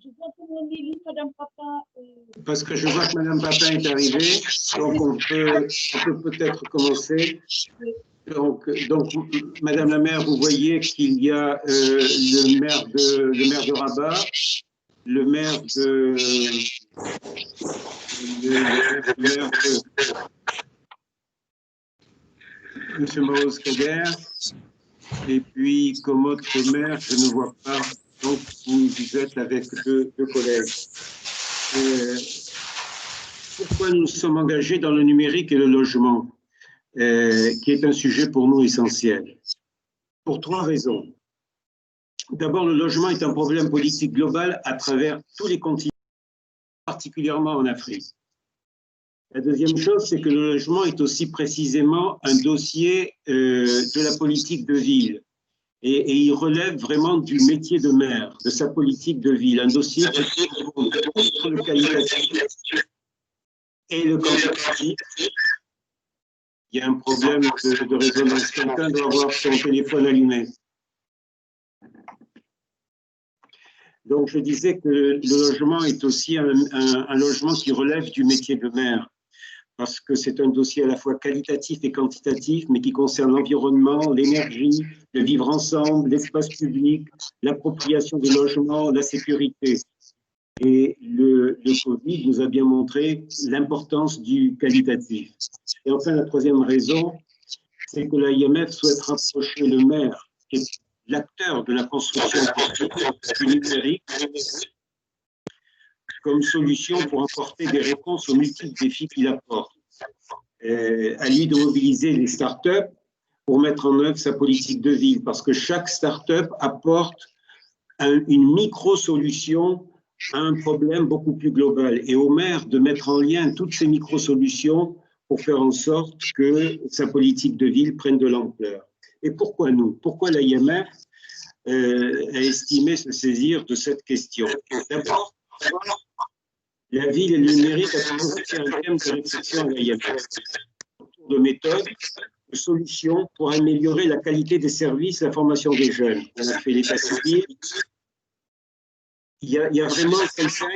Je vois que mon élu, Madame Papin. Parce que je vois que Madame Papin est arrivée, donc on peut peut-être commencer. Donc, Madame la maire, vous voyez qu'il y a le maire de Rabat, le maire de M. Maoz Kader, et puis comme autre maire, je ne vois pas, donc vous êtes avec deux collègues. Pourquoi nous sommes engagés dans le numérique et le logement, qui est un sujet pour nous essentiel? Pour trois raisons. D'abord, le logement est un problème politique global à travers tous les continents, particulièrement en Afrique. La deuxième chose, c'est que le logement est aussi précisément un dossier de la politique de ville. Et il relève vraiment du métier de maire, de sa politique de ville. Un dossier qui entre le qualitatif et le quantitatif. Il y a un problème de résonance. Quelqu'un doit avoir son téléphone allumé. Donc, je disais que le logement est aussi un logement qui relève du métier de maire, parce que c'est un dossier à la fois qualitatif et quantitatif, mais qui concerne l'environnement, l'énergie, le vivre ensemble, l'espace public, l'appropriation des logements, la sécurité. Et le Covid nous a bien montré l'importance du qualitatif. Et enfin, la troisième raison, c'est que l'AIMF souhaite rapprocher le maire, qui est l'acteur de la construction du numérique, comme solution pour apporter des réponses aux multiples défis qu'il apporte. À lui de mobiliser les startups pour mettre en œuvre sa politique de ville, parce que chaque startup apporte une micro-solution à un problème beaucoup plus global. Et au maire de mettre en lien toutes ces micro-solutions pour faire en sorte que sa politique de ville prenne de l'ampleur. Et pourquoi nous? Pourquoi l'AIMF a estimé se saisir de cette question? D'abord, la ville et le numérique a toujours été un thème de réflexion à l'AIMF, autour de méthodes, de solutions pour améliorer la qualité des services et la formation des jeunes. On a fait l'état civil. Il y a vraiment quelqu'un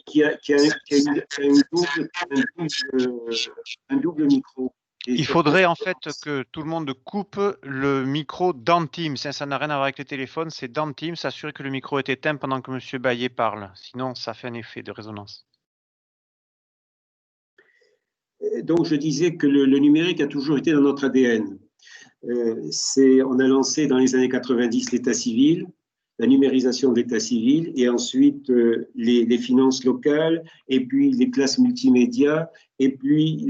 qui a un double micro. Il faudrait en fait que tout le monde coupe le micro dans Teams. Ça n'a rien à voir avec le téléphone, c'est dans Teams. S'assurer que le micro est éteint pendant que M. Baillet parle. Sinon, ça fait un effet de résonance. Donc, je disais que le numérique a toujours été dans notre ADN. On a lancé dans les années 90 l'état civil, la numérisation de l'état civil, et ensuite les finances locales, et puis les classes multimédia, et puis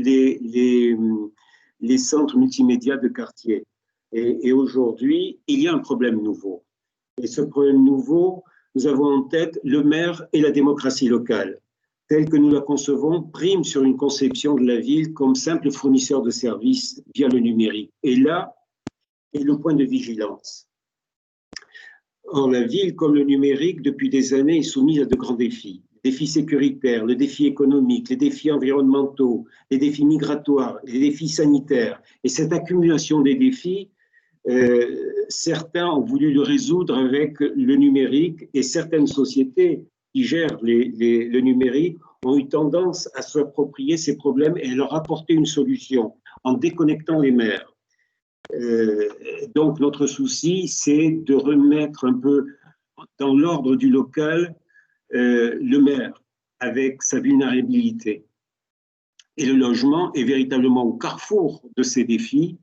les centres multimédia de quartier. Et aujourd'hui, il y a un problème nouveau. Et ce problème nouveau, nous avons en tête le maire et la démocratie locale, telle que nous la concevons, prime sur une conception de la ville comme simple fournisseur de services via le numérique. Et là est le point de vigilance. Or, la ville, comme le numérique, depuis des années, est soumise à de grands défis. Les défis sécuritaires, le défi économique, les défis environnementaux, les défis migratoires, les défis sanitaires. Et cette accumulation des défis, certains ont voulu le résoudre avec le numérique, et certaines sociétés qui gèrent le numérique ont eu tendance à s'approprier ces problèmes et à leur apporter une solution en déconnectant les maires. Donc, notre souci, c'est de remettre un peu dans l'ordre du local le maire avec sa vulnérabilité. Et le logement est véritablement au carrefour de ces défis.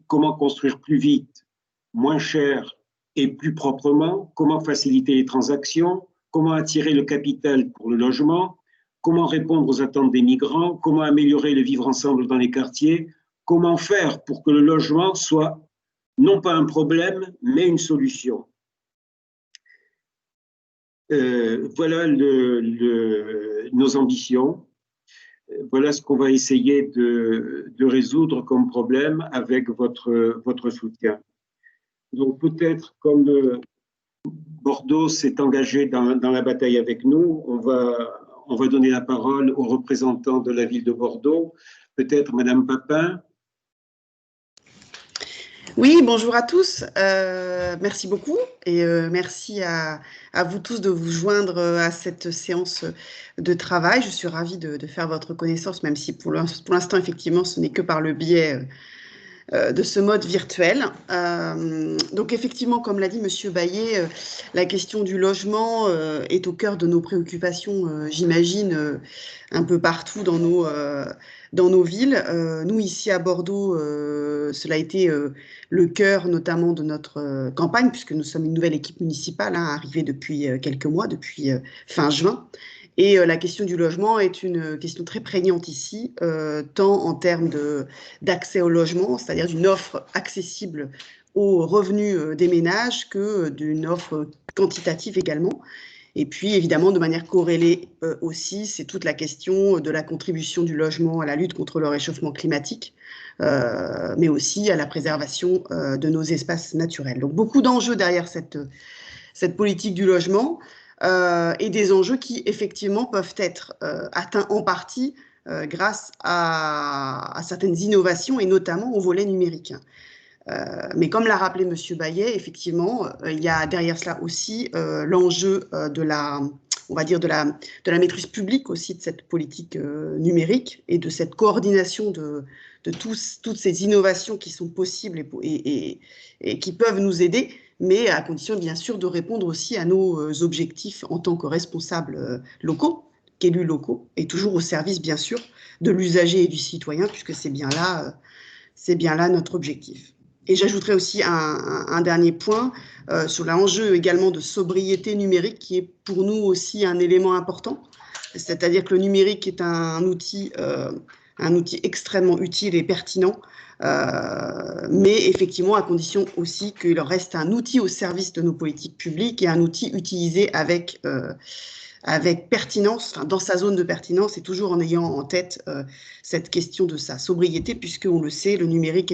Comment construire plus vite, moins cher et plus proprement? Comment faciliter les transactions? Comment attirer le capital pour le logement? Comment répondre aux attentes des migrants? Comment améliorer le vivre ensemble dans les quartiers? Comment faire pour que le logement soit non pas un problème, mais une solution? Voilà nos ambitions. Voilà ce qu'on va essayer de résoudre comme problème avec votre soutien. Donc peut-être comme Bordeaux s'est engagé dans la bataille avec nous, on va donner la parole aux représentants de la ville de Bordeaux. Peut-être Madame Papin. Oui, bonjour à tous. Merci beaucoup et merci à vous tous de vous joindre à cette séance de travail. Je suis ravie de faire votre connaissance, même si pour l'instant, effectivement, ce n'est que par le biais de ce mode virtuel. Donc effectivement, comme l'a dit Monsieur Bayet, la question du logement est au cœur de nos préoccupations, j'imagine, un peu partout dans nos villes. Nous, ici à Bordeaux, cela a été le cœur notamment de notre campagne, puisque nous sommes une nouvelle équipe municipale, arrivée depuis quelques mois, depuis fin juin. Et la question du logement est une question très prégnante ici, tant en termes d'accès au logement, c'est-à-dire d'une offre accessible aux revenus des ménages, que d'une offre quantitative également. Et puis, évidemment, de manière corrélée aussi, c'est toute la question de la contribution du logement à la lutte contre le réchauffement climatique, mais aussi à la préservation de nos espaces naturels. Donc, beaucoup d'enjeux derrière cette politique du logement. Et des enjeux qui, effectivement, peuvent être atteints en partie grâce à certaines innovations et notamment au volet numérique. Mais comme l'a rappelé M. Bayet, effectivement, il y a derrière cela aussi l'enjeu on va dire de la maîtrise publique aussi de cette politique numérique et de cette coordination de toutes ces innovations qui sont possibles et qui peuvent nous aider, mais à condition bien sûr de répondre aussi à nos objectifs en tant que responsables locaux, qu'élus locaux, et toujours au service bien sûr de l'usager et du citoyen, puisque c'est bien là notre objectif. Et j'ajouterai aussi un dernier point sur l'enjeu également de sobriété numérique, qui est pour nous aussi un élément important. C'est-à-dire que le numérique est un outil extrêmement utile et pertinent, mais effectivement à condition aussi qu'il reste un outil au service de nos politiques publiques et un outil utilisé avec pertinence, dans sa zone de pertinence, et toujours en ayant en tête cette question de sa sobriété, puisqu'on le sait, le numérique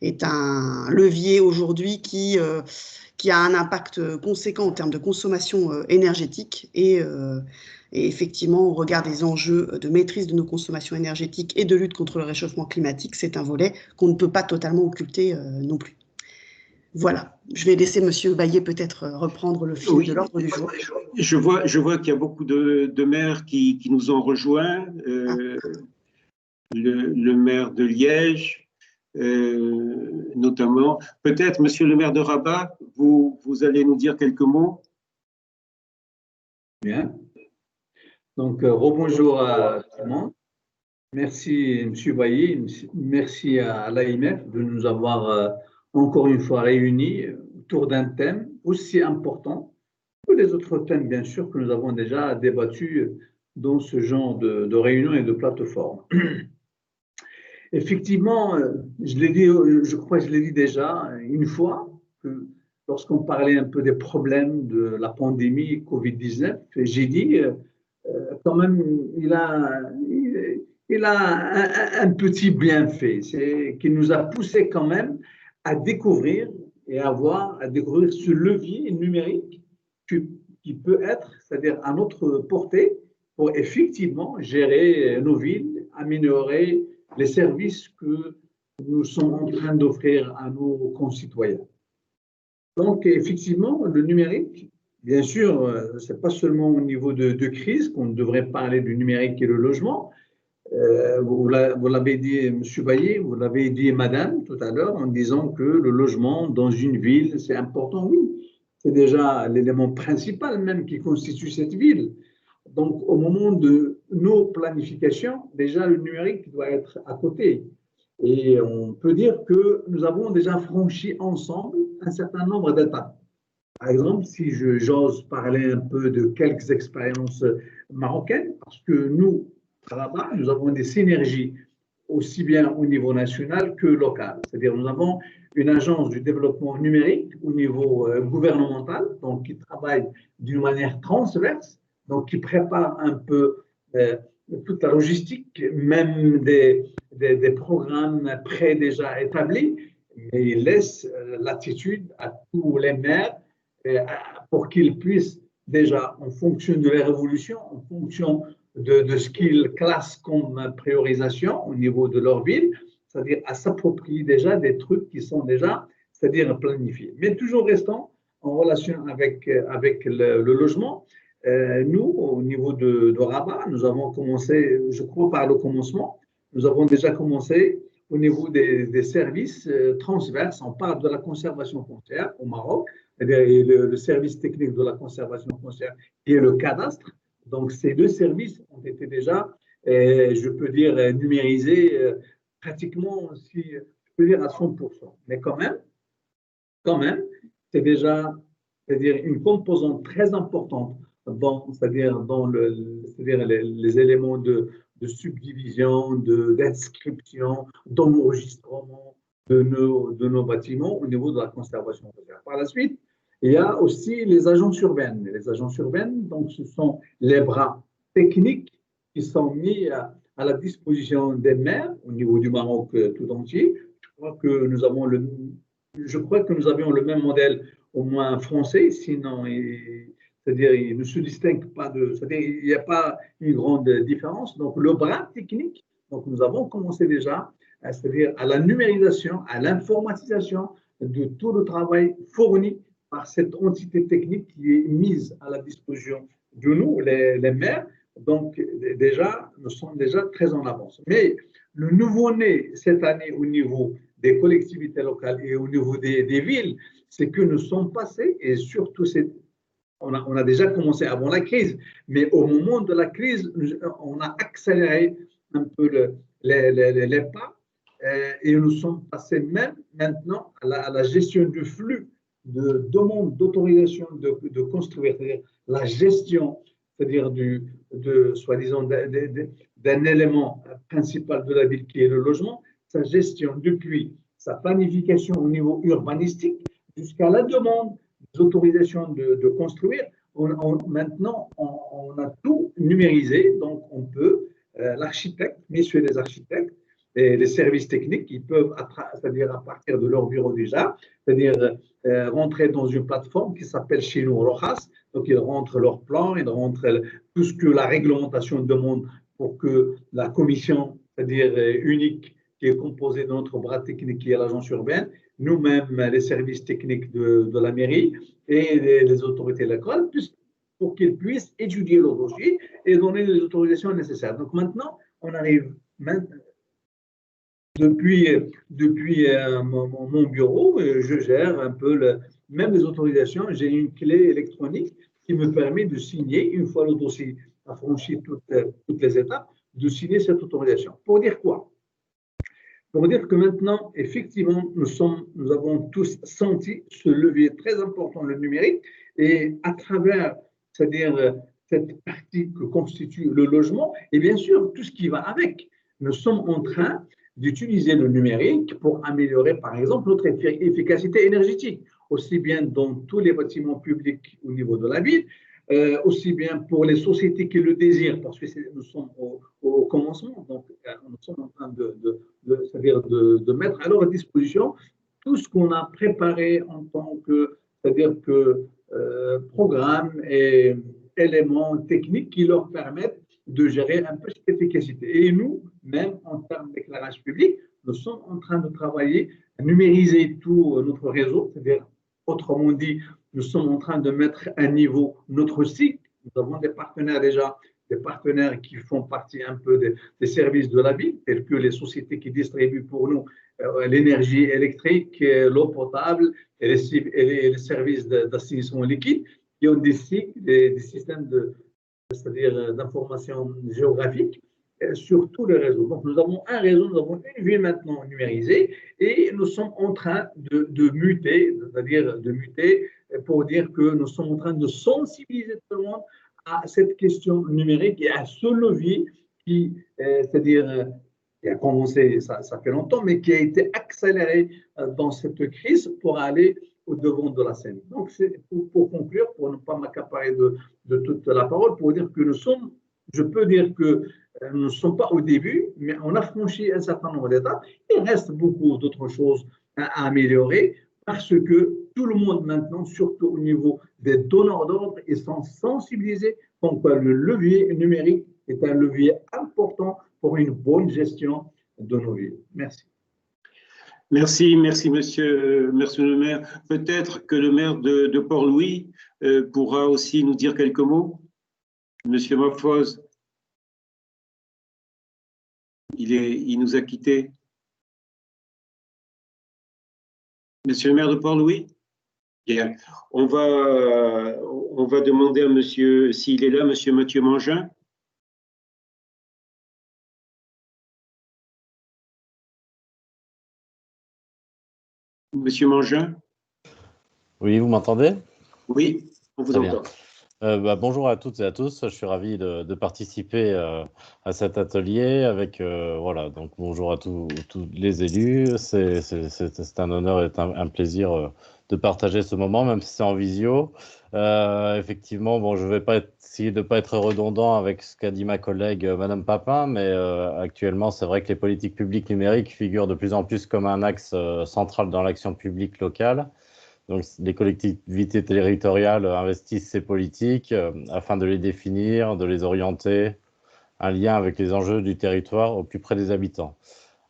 est un levier aujourd'hui qui a un impact conséquent en termes de consommation énergétique et effectivement, au regard des enjeux de maîtrise de nos consommations énergétiques et de lutte contre le réchauffement climatique, c'est un volet qu'on ne peut pas totalement occulter non plus. Voilà, je vais laisser M. Bayet peut-être reprendre le fil de l'ordre du jour. Je vois qu'il y a beaucoup de maires qui nous ont rejoints, le maire de Liège, notamment. Peut-être, Monsieur le maire de Rabat, vous allez nous dire quelques mots. Bien. Donc, rebonjour à tout le monde. Merci, M. Bayet, merci à l'AMF de nous avoir encore une fois réunis autour d'un thème aussi important que les autres thèmes, bien sûr, que nous avons déjà débattus dans ce genre de réunions et de plateformes. Effectivement, je l'ai dit, je crois que je l'ai dit déjà une fois, que lorsqu'on parlait un peu des problèmes de la pandémie Covid-19, j'ai dit quand même, il a un petit bienfait, c'est qu'il nous a poussé quand même à découvrir à découvrir ce levier numérique qui peut être, c'est-à-dire à notre portée, pour effectivement gérer nos villes, améliorer les services que nous sommes en train d'offrir à nos concitoyens. Donc, effectivement, le numérique, bien sûr, ce n'est pas seulement au niveau de crise qu'on devrait parler du numérique et le logement. Vous l'avez dit, M. Bayet, vous l'avez dit, Madame, tout à l'heure, en disant que le logement dans une ville, c'est important. Oui, c'est déjà l'élément principal même qui constitue cette ville. Donc, au moment de nos planifications, déjà, le numérique doit être à côté. Et on peut dire que nous avons déjà franchi ensemble un certain nombre d'étapes. Par exemple, si j'ose parler un peu de quelques expériences marocaines, parce que nous, à Rabat, nous avons des synergies aussi bien au niveau national que local. C'est-à-dire nous avons une agence du développement numérique au niveau gouvernemental, donc qui travaille d'une manière transverse, donc qui prépare un peu toute la logistique, même des programmes prêts déjà établis, mais il laisse l'attitude à tous les maires pour qu'ils puissent déjà, en fonction de leur évolution, en fonction de ce qu'ils classent comme priorisation au niveau de leur ville, c'est-à-dire à s'approprier déjà des trucs qui sont déjà, c'est-à-dire planifiés. Mais toujours restant en relation avec le logement, nous, au niveau de Rabat, nous avons commencé, je crois par le commencement, nous avons déjà commencé au niveau des services transverses. On parle de la conservation foncière au Maroc, le service technique de la conservation foncière et le cadastre. Donc, ces deux services ont été déjà, je peux dire, numérisés pratiquement, si je peux dire, à 100%. Mais quand même, c'est déjà, c'est-à-dire une composante très importante c'est-à-dire dans les éléments de subdivision, d'inscription, d'enregistrement de nos bâtiments au niveau de la conservation foncière. Par la suite, il y a aussi les agences urbaines. Les agences urbaines, donc, ce sont les bras techniques qui sont mis à la disposition des maires au niveau du Maroc tout entier. Je crois que nous avions le même modèle, au moins français, sinon, c'est-à-dire, il ne se distingue pas c'est-à-dire, il n'y a pas une grande différence. Donc, le bras technique, donc, nous avons commencé déjà, c'est-à-dire à la numérisation, à l'informatisation de tout le travail fourni par cette entité technique qui est mise à la disposition de nous, les maires. Donc, déjà, nous sommes déjà très en avance. Mais le nouveau-né cette année au niveau des collectivités locales et au niveau des villes, c'est que nous sommes passés, et surtout, on a déjà commencé avant la crise, mais au moment de la crise, on a accéléré un peu les pas et nous sommes passés même maintenant à la gestion du flux de demande d'autorisation de construire, c'est-à-dire la gestion, c'est-à-dire soi-disant d'un élément principal de la ville qui est le logement, sa gestion depuis sa planification au niveau urbanistique jusqu'à la demande des autorisations de construire. Maintenant, on a tout numérisé, donc on peut, l'architecte, messieurs les architectes, et les services techniques, ils peuvent, c'est-à-dire à partir de leur bureau déjà, c'est-à-dire rentrer dans une plateforme qui s'appelle chez nous Rojas. Donc, ils rentrent leurs plans, ils rentrent tout ce que la réglementation demande pour que la commission, c'est-à-dire unique, qui est composée de notre bras technique qui est l'agence urbaine, nous-mêmes, les services techniques de la mairie et les autorités locales, pour qu'ils puissent étudier le dossier et donner les autorisations nécessaires. Donc, maintenant, on arrive depuis mon bureau, je gère un peu même les autorisations. J'ai une clé électronique qui me permet de signer, une fois le dossier a franchi toutes les étapes, de signer cette autorisation. Pour dire quoi? Pour dire que maintenant, effectivement, nous avons tous senti ce levier très important, le numérique, et à travers, c'est-à-dire cette partie que constitue le logement, et bien sûr, tout ce qui va avec. Nous sommes en train d'utiliser le numérique pour améliorer, par exemple, notre efficacité énergétique, aussi bien dans tous les bâtiments publics au niveau de la ville, aussi bien pour les sociétés qui le désirent, parce que nous sommes au commencement, donc nous sommes en train c'est-à-dire de mettre à leur disposition tout ce qu'on a préparé en tant que, c'est-à-dire que programmes et éléments techniques qui leur permettent de gérer un peu cette efficacité. Et nous, même en termes d'éclairage public, nous sommes en train de travailler à numériser tout notre réseau, c'est-à-dire, autrement dit, nous sommes en train de mettre à niveau notre site. Nous avons des partenaires déjà, des partenaires qui font partie un peu des services de la ville, tels que les sociétés qui distribuent pour nous l'énergie électrique, l'eau potable et les services d'assainissement liquide, qui ont des systèmes c'est-à-dire d'information géographique sur tous les réseaux. Donc, nous avons un réseau, nous avons une ville maintenant numérisée et nous sommes en train de muter, c'est-à-dire de muter pour dire que nous sommes en train de sensibiliser tout le monde à cette question numérique et à ce levier qui, c'est-à-dire, qui a commencé, ça fait longtemps, mais qui a été accéléré dans cette crise pour aller au devant de la scène. Donc, c'est pour conclure, pour ne pas m'accaparer de toute la parole, pour dire que je peux dire que nous ne sommes pas au début, mais on a franchi un certain nombre d'étapes. Il reste beaucoup d'autres choses à améliorer parce que tout le monde maintenant, surtout au niveau des donneurs d'ordre, ils sont sensibilisés comme quoi le levier numérique est un levier important pour une bonne gestion de nos villes. Merci. Merci, merci monsieur le maire. Peut-être que le maire de Port-Louis pourra aussi nous dire quelques mots. Monsieur Mophoz, il nous a quittés. Monsieur le maire de Port-Louis? Bien. On va demander à monsieur, s'il est là, monsieur Mathieu Mangin. Monsieur Mangin? Oui, vous m'entendez? Oui, on vous Très bien. entend. Bonjour à toutes et à tous, je suis ravi de participer à cet atelier avec, voilà, donc bonjour à tous les élus, c'est un honneur et un plaisir de partager ce moment, même si c'est en visio. Effectivement, bon, je ne vais pas essayer de ne pas être redondant avec ce qu'a dit ma collègue Madame Papin, mais actuellement, c'est vrai que les politiques publiques numériques figurent de plus en plus comme un axe central dans l'action publique locale. Donc, les collectivités territoriales investissent ces politiques afin de les définir, de les orienter, un lien avec les enjeux du territoire au plus près des habitants.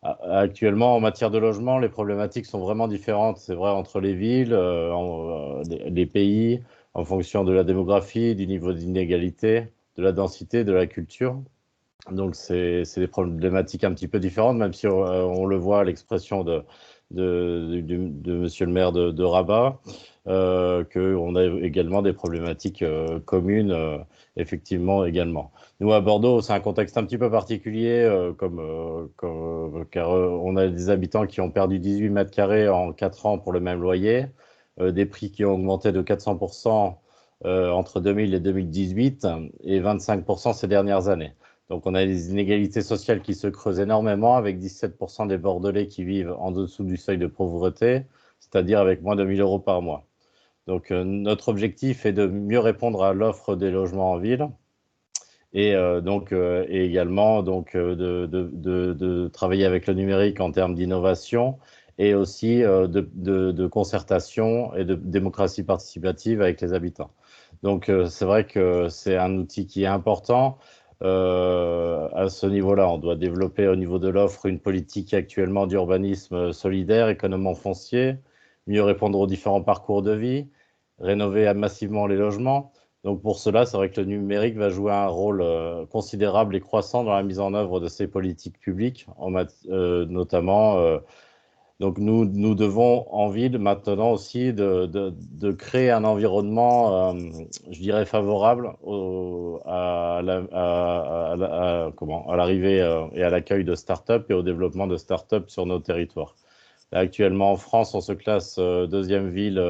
Actuellement, en matière de logement, les problématiques sont vraiment différentes, c'est vrai, entre les villes, les pays, en fonction de la démographie, du niveau d'inégalité, de la densité, de la culture. Donc, c'est des problématiques un petit peu différentes, même si on le voit à l'expression de monsieur le maire de Rabat, qu'on a également des problématiques communes, effectivement, également. Nous, à Bordeaux, c'est un contexte un petit peu particulier, car on a des habitants qui ont perdu 18 mètres carrés en 4 ans pour le même loyer, des prix qui ont augmenté de 400% entre 2000 et 2018 et 25% ces dernières années. Donc, on a des inégalités sociales qui se creusent énormément, avec 17% des Bordelais qui vivent en dessous du seuil de pauvreté, c'est-à-dire avec moins de 1 000 euros par mois. Donc, notre objectif est de mieux répondre à l'offre des logements en ville et également de travailler avec le numérique en termes d'innovation et aussi de concertation et de démocratie participative avec les habitants. Donc, c'est vrai que c'est un outil qui est important. À ce niveau-là, on doit développer au niveau de l'offre une politique actuellement d'urbanisme solidaire, économement foncier, mieux répondre aux différents parcours de vie, rénover massivement les logements. Donc pour cela, c'est vrai que le numérique va jouer un rôle considérable et croissant dans la mise en œuvre de ces politiques publiques, notamment. Donc nous devons en ville maintenant aussi de créer un environnement, je dirais, favorable à l'arrivée et à l'accueil de start-up et au développement de start-up sur nos territoires. Là, actuellement en France, on se classe deuxième ville,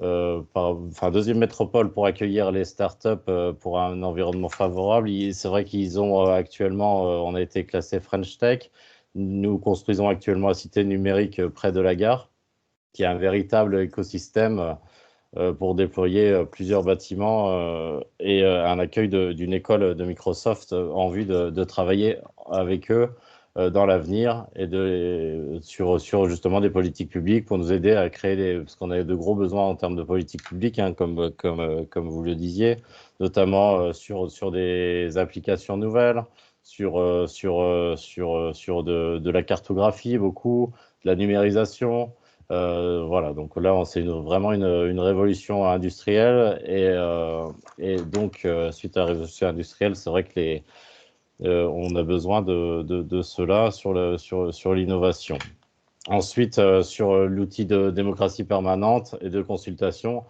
deuxième métropole pour accueillir les start-up pour un environnement favorable. C'est vrai qu'ils ont actuellement, on a été classé French Tech. Nous construisons actuellement la cité numérique près de la gare, qui est un véritable écosystème pour déployer plusieurs bâtiments et un accueil d'une école de Microsoft en vue de travailler avec eux dans l'avenir et sur justement des politiques publiques pour nous aider à créer parce qu'on a de gros besoins en termes de politiques publiques, hein, comme vous le disiez, notamment sur des applications nouvelles, sur de la cartographie beaucoup, de la numérisation. Voilà, donc là, c'est vraiment une révolution industrielle et donc, suite à la révolution industrielle, c'est vrai que on a besoin de cela sur l'innovation. Ensuite, sur l'outil de démocratie permanente et de consultation,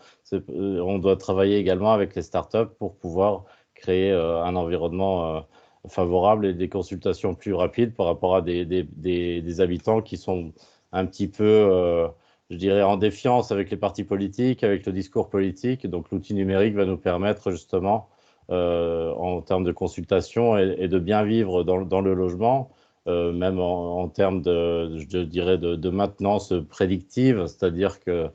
on doit travailler également avec les startups pour pouvoir créer un environnement favorable et des consultations plus rapides par rapport à des habitants qui sont un petit peu, je dirais, en défiance avec les partis politiques, avec le discours politique. Donc, l'outil numérique va nous permettre justement, en termes de consultation et de bien vivre dans le logement, même en termes je dirais, de maintenance prédictive, c'est-à-dire que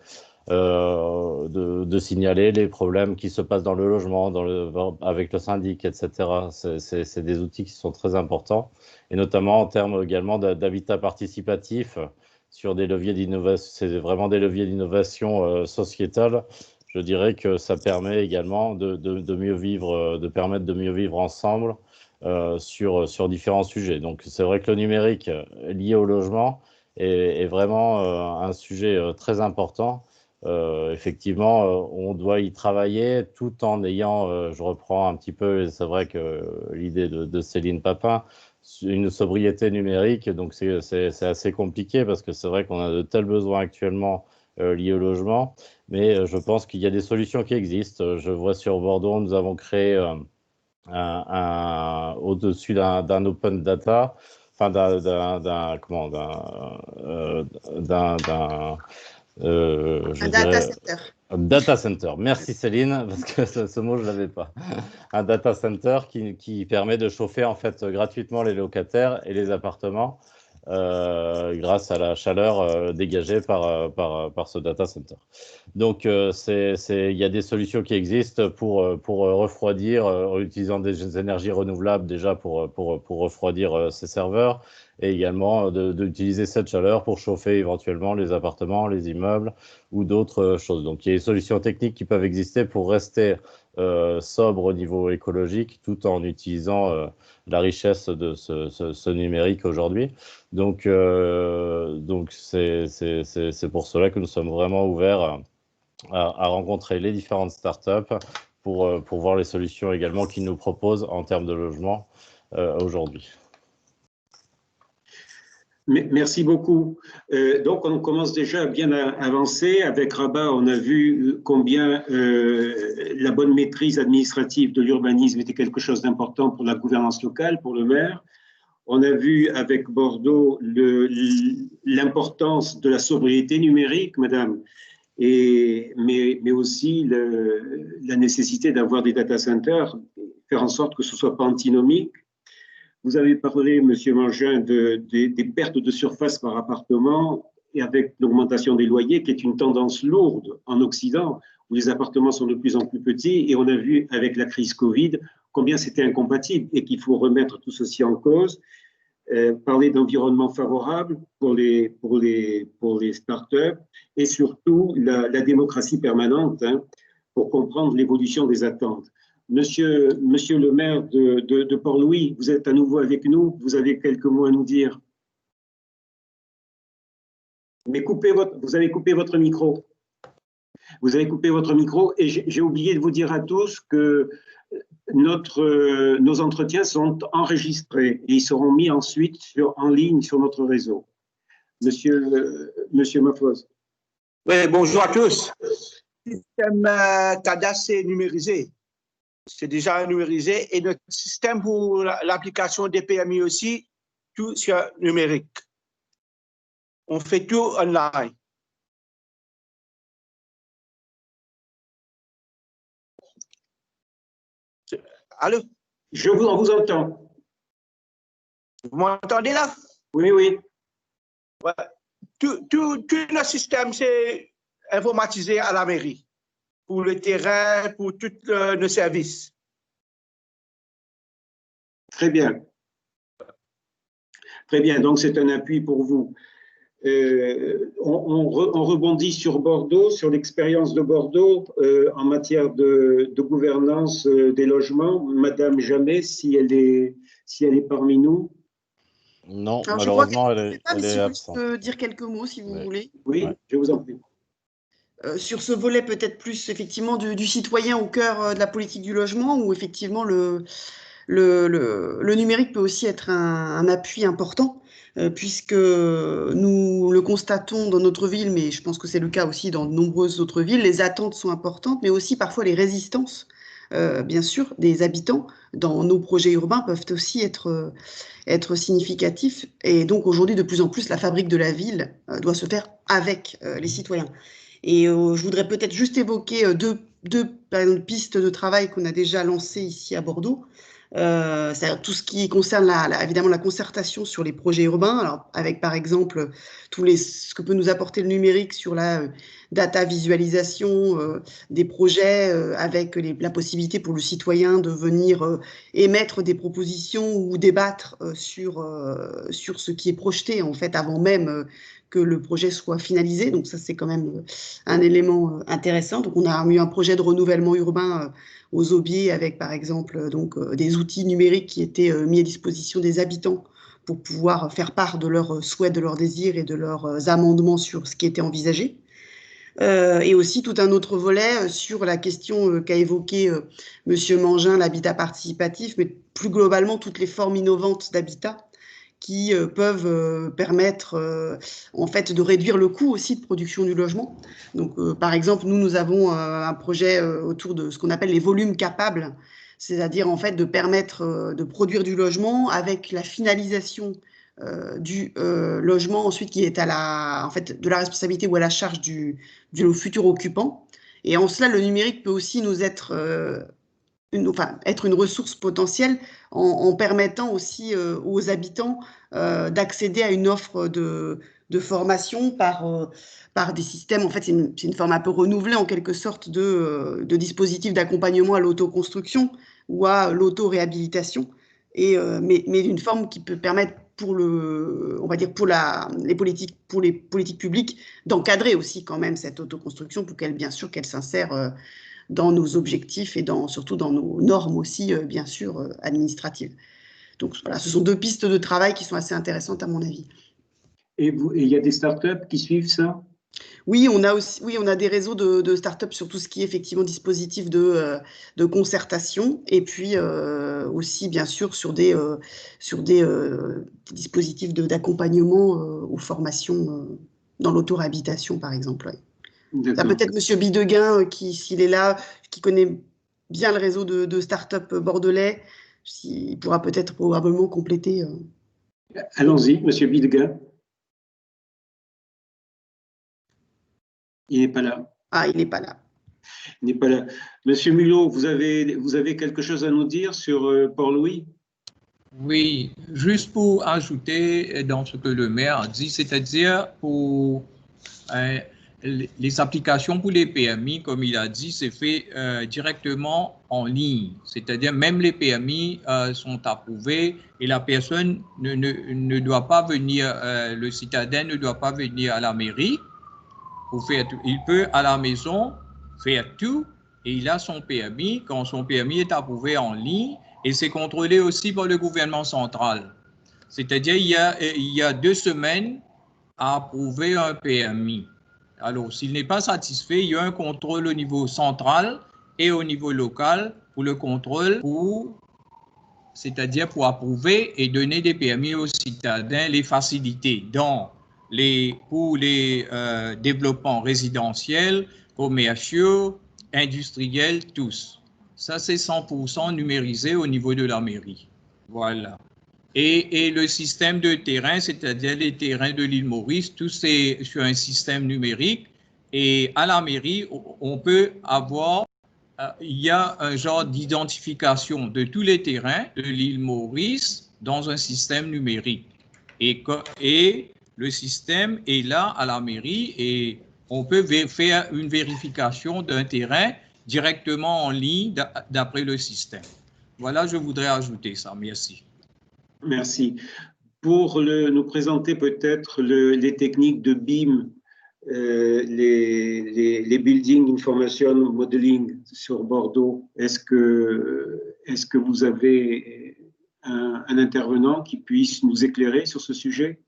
de signaler les problèmes qui se passent dans le logement, avec le syndic, etc. C'est des outils qui sont très importants, et notamment en termes également d'habitat participatif sur des leviers d'innovation. C'est vraiment des leviers d'innovation sociétale. Je dirais que ça permet également de mieux vivre, de permettre de mieux vivre ensemble sur différents sujets. Donc c'est vrai que le numérique lié au logement est vraiment un sujet très important. Effectivement, on doit y travailler tout en ayant, je reprends un petit peu, et c'est vrai que l'idée de Céline Papin, une sobriété numérique, donc c'est assez compliqué parce que c'est vrai qu'on a de tels besoins actuellement liés au logement, mais je pense qu'il y a des solutions qui existent. Je vois sur Bordeaux, nous avons créé au-dessus d'un open data, enfin Un data center. Data center. Merci Céline, parce que ce mot, je ne l'avais pas. Un data center qui permet de chauffer en fait gratuitement les locataires et les appartements grâce à la chaleur dégagée par ce data center. Donc, il y a des solutions qui existent pour refroidir, en utilisant des énergies renouvelables déjà pour refroidir ces serveurs, et également d'utiliser cette chaleur pour chauffer éventuellement les appartements, les immeubles ou d'autres choses. Donc, il y a des solutions techniques qui peuvent exister pour rester sobre au niveau écologique tout en utilisant la richesse de ce numérique aujourd'hui. Donc c'est pour cela que nous sommes vraiment ouverts à rencontrer les différentes startups pour voir les solutions également qu'ils nous proposent en termes de logement aujourd'hui. Merci beaucoup. Donc, on commence déjà à bien avancer. Avec Rabat, on a vu combien la bonne maîtrise administrative de l'urbanisme était quelque chose d'important pour la gouvernance locale, pour le maire. On a vu avec Bordeaux l'importance de la sobriété numérique, madame, mais aussi la nécessité d'avoir des data centers, faire en sorte que ce ne soit pas antinomique. Vous avez parlé, Monsieur Mangin, des pertes de surface par appartement et avec l'augmentation des loyers, qui est une tendance lourde en Occident, où les appartements sont de plus en plus petits. Et on a vu avec la crise Covid combien c'était incompatible et qu'il faut remettre tout ceci en cause. Parler d'environnement favorable pour les startups et surtout la démocratie permanente pour comprendre l'évolution des attentes. Monsieur le maire de Port-Louis, vous êtes à nouveau avec nous. Vous avez quelques mots à nous dire. Mais vous avez coupé votre micro. Vous avez coupé votre micro et j'ai oublié de vous dire à tous que nos entretiens sont enregistrés et ils seront mis ensuite en ligne sur notre réseau. Monsieur Mafos. Oui, bonjour à tous. Le système cadastre est numérisé. C'est déjà numérisé et notre système pour l'application des PMI aussi, tout sur numérique. On fait tout online. Allô? On vous entend. Vous m'entendez là? Oui, oui. Ouais. Tout notre système, c'est informatisé à la mairie, pour le terrain, pour tous nos services. Très bien. Très bien, donc c'est un appui pour vous. On rebondit sur Bordeaux, sur l'expérience de Bordeaux en matière de gouvernance des logements. Madame Jamet, si elle est parmi nous. Non, Alors, malheureusement, elle est absente. absente. Je peux dire quelques mots si vous voulez. Oui, Ouais. je vous en prie. Sur ce volet peut-être plus effectivement du citoyen au cœur de la politique du logement, où effectivement le numérique peut aussi être un appui important, puisque nous le constatons dans notre ville, mais je pense que c'est le cas aussi dans de nombreuses autres villes, les attentes sont importantes, mais aussi parfois les résistances, bien sûr, des habitants dans nos projets urbains peuvent aussi être significatifs. Et donc aujourd'hui, de plus en plus, la fabrique de la ville doit se faire avec les citoyens. Et je voudrais peut-être juste évoquer deux par exemple, pistes de travail qu'on a déjà lancées ici à Bordeaux. C'est tout ce qui concerne évidemment la concertation sur les projets urbains, alors avec par exemple ce que peut nous apporter le numérique sur la data visualisation des projets, avec la possibilité pour le citoyen de venir émettre des propositions ou débattre sur ce qui est projeté en fait avant même que le projet soit finalisé. Donc ça, c'est quand même un élément intéressant. Donc on a eu un projet de renouvellement urbain aux Aubiers avec, par exemple, des outils numériques qui étaient mis à disposition des habitants pour pouvoir faire part de leurs souhaits, de leurs désirs et de leurs amendements sur ce qui était envisagé. Et aussi tout un autre volet sur la question qu'a évoqué Monsieur Mangin, l'habitat participatif, mais plus globalement toutes les formes innovantes d'habitat qui peuvent permettre en fait de réduire le coût aussi de production du logement. Donc par exemple, nous avons un projet autour de ce qu'on appelle les volumes capables, c'est-à-dire en fait de permettre de produire du logement avec la finalisation du logement ensuite qui est en fait de la responsabilité ou à la charge du futur occupant. Et en cela, le numérique peut aussi nous être être une ressource potentielle en permettant aussi aux habitants d'accéder à une offre de formation par des systèmes. En fait, c'est une forme un peu renouvelée en quelque sorte de dispositifs d'accompagnement à l'autoconstruction ou à l'auto-réhabilitation, mais d'une forme qui peut permettre pour les politiques publiques d'encadrer aussi quand même cette autoconstruction pour qu'elle, bien sûr, qu'elle s'insère dans nos objectifs et surtout dans nos normes aussi, bien sûr, administratives. Donc voilà, ce sont deux pistes de travail qui sont assez intéressantes à mon avis. Et il y a des startups qui suivent ça? Oui, on a des réseaux de startups sur tout ce qui est effectivement dispositif de concertation et puis aussi bien sûr sur des dispositifs d'accompagnement aux formations dans l'auto-réhabilitation par exemple. Ouais. Ça peut-être Monsieur Bidegain, qui, s'il est là, qui connaît bien le réseau de start-up bordelais, il pourra peut-être probablement compléter. Allons-y, Monsieur Bidegain. Il n'est pas là. Ah, il n'est pas là. Il n'est pas là. Monsieur Mulot, vous avez quelque chose à nous dire sur Port-Louis? Oui, juste pour ajouter dans ce que le maire a dit, c'est-à-dire pour les applications pour les PMI, comme il a dit, c'est fait directement en ligne. C'est-à-dire même les PMI sont approuvés et la personne ne doit pas venir, le citadin ne doit pas venir à la mairie pour faire tout. Il peut à la maison faire tout et il a son PMI quand son PMI est approuvé en ligne et c'est contrôlé aussi par le gouvernement central. C'est-à-dire il y a 2 semaines à approuver un PMI. Alors, s'il n'est pas satisfait, il y a un contrôle au niveau central et au niveau local pour le contrôle, c'est-à-dire pour approuver et donner des PMI aux citadins, les faciliter pour les développements résidentiels, commerciaux, industriels, tous. Ça, c'est 100% numérisé au niveau de la mairie. Voilà. Et le système de terrain, c'est-à-dire les terrains de l'île Maurice, tout c'est sur un système numérique. Et à la mairie, on peut avoir, il y a un genre d'identification de tous les terrains de l'île Maurice dans un système numérique. Et le système est là à la mairie et on peut faire une vérification d'un terrain directement en ligne d'après le système. Voilà, je voudrais ajouter ça. Merci. Merci. Pour nous présenter peut-être les techniques de BIM, les Building Information Modeling sur Bordeaux, est-ce que vous avez un intervenant qui puisse nous éclairer sur ce sujet?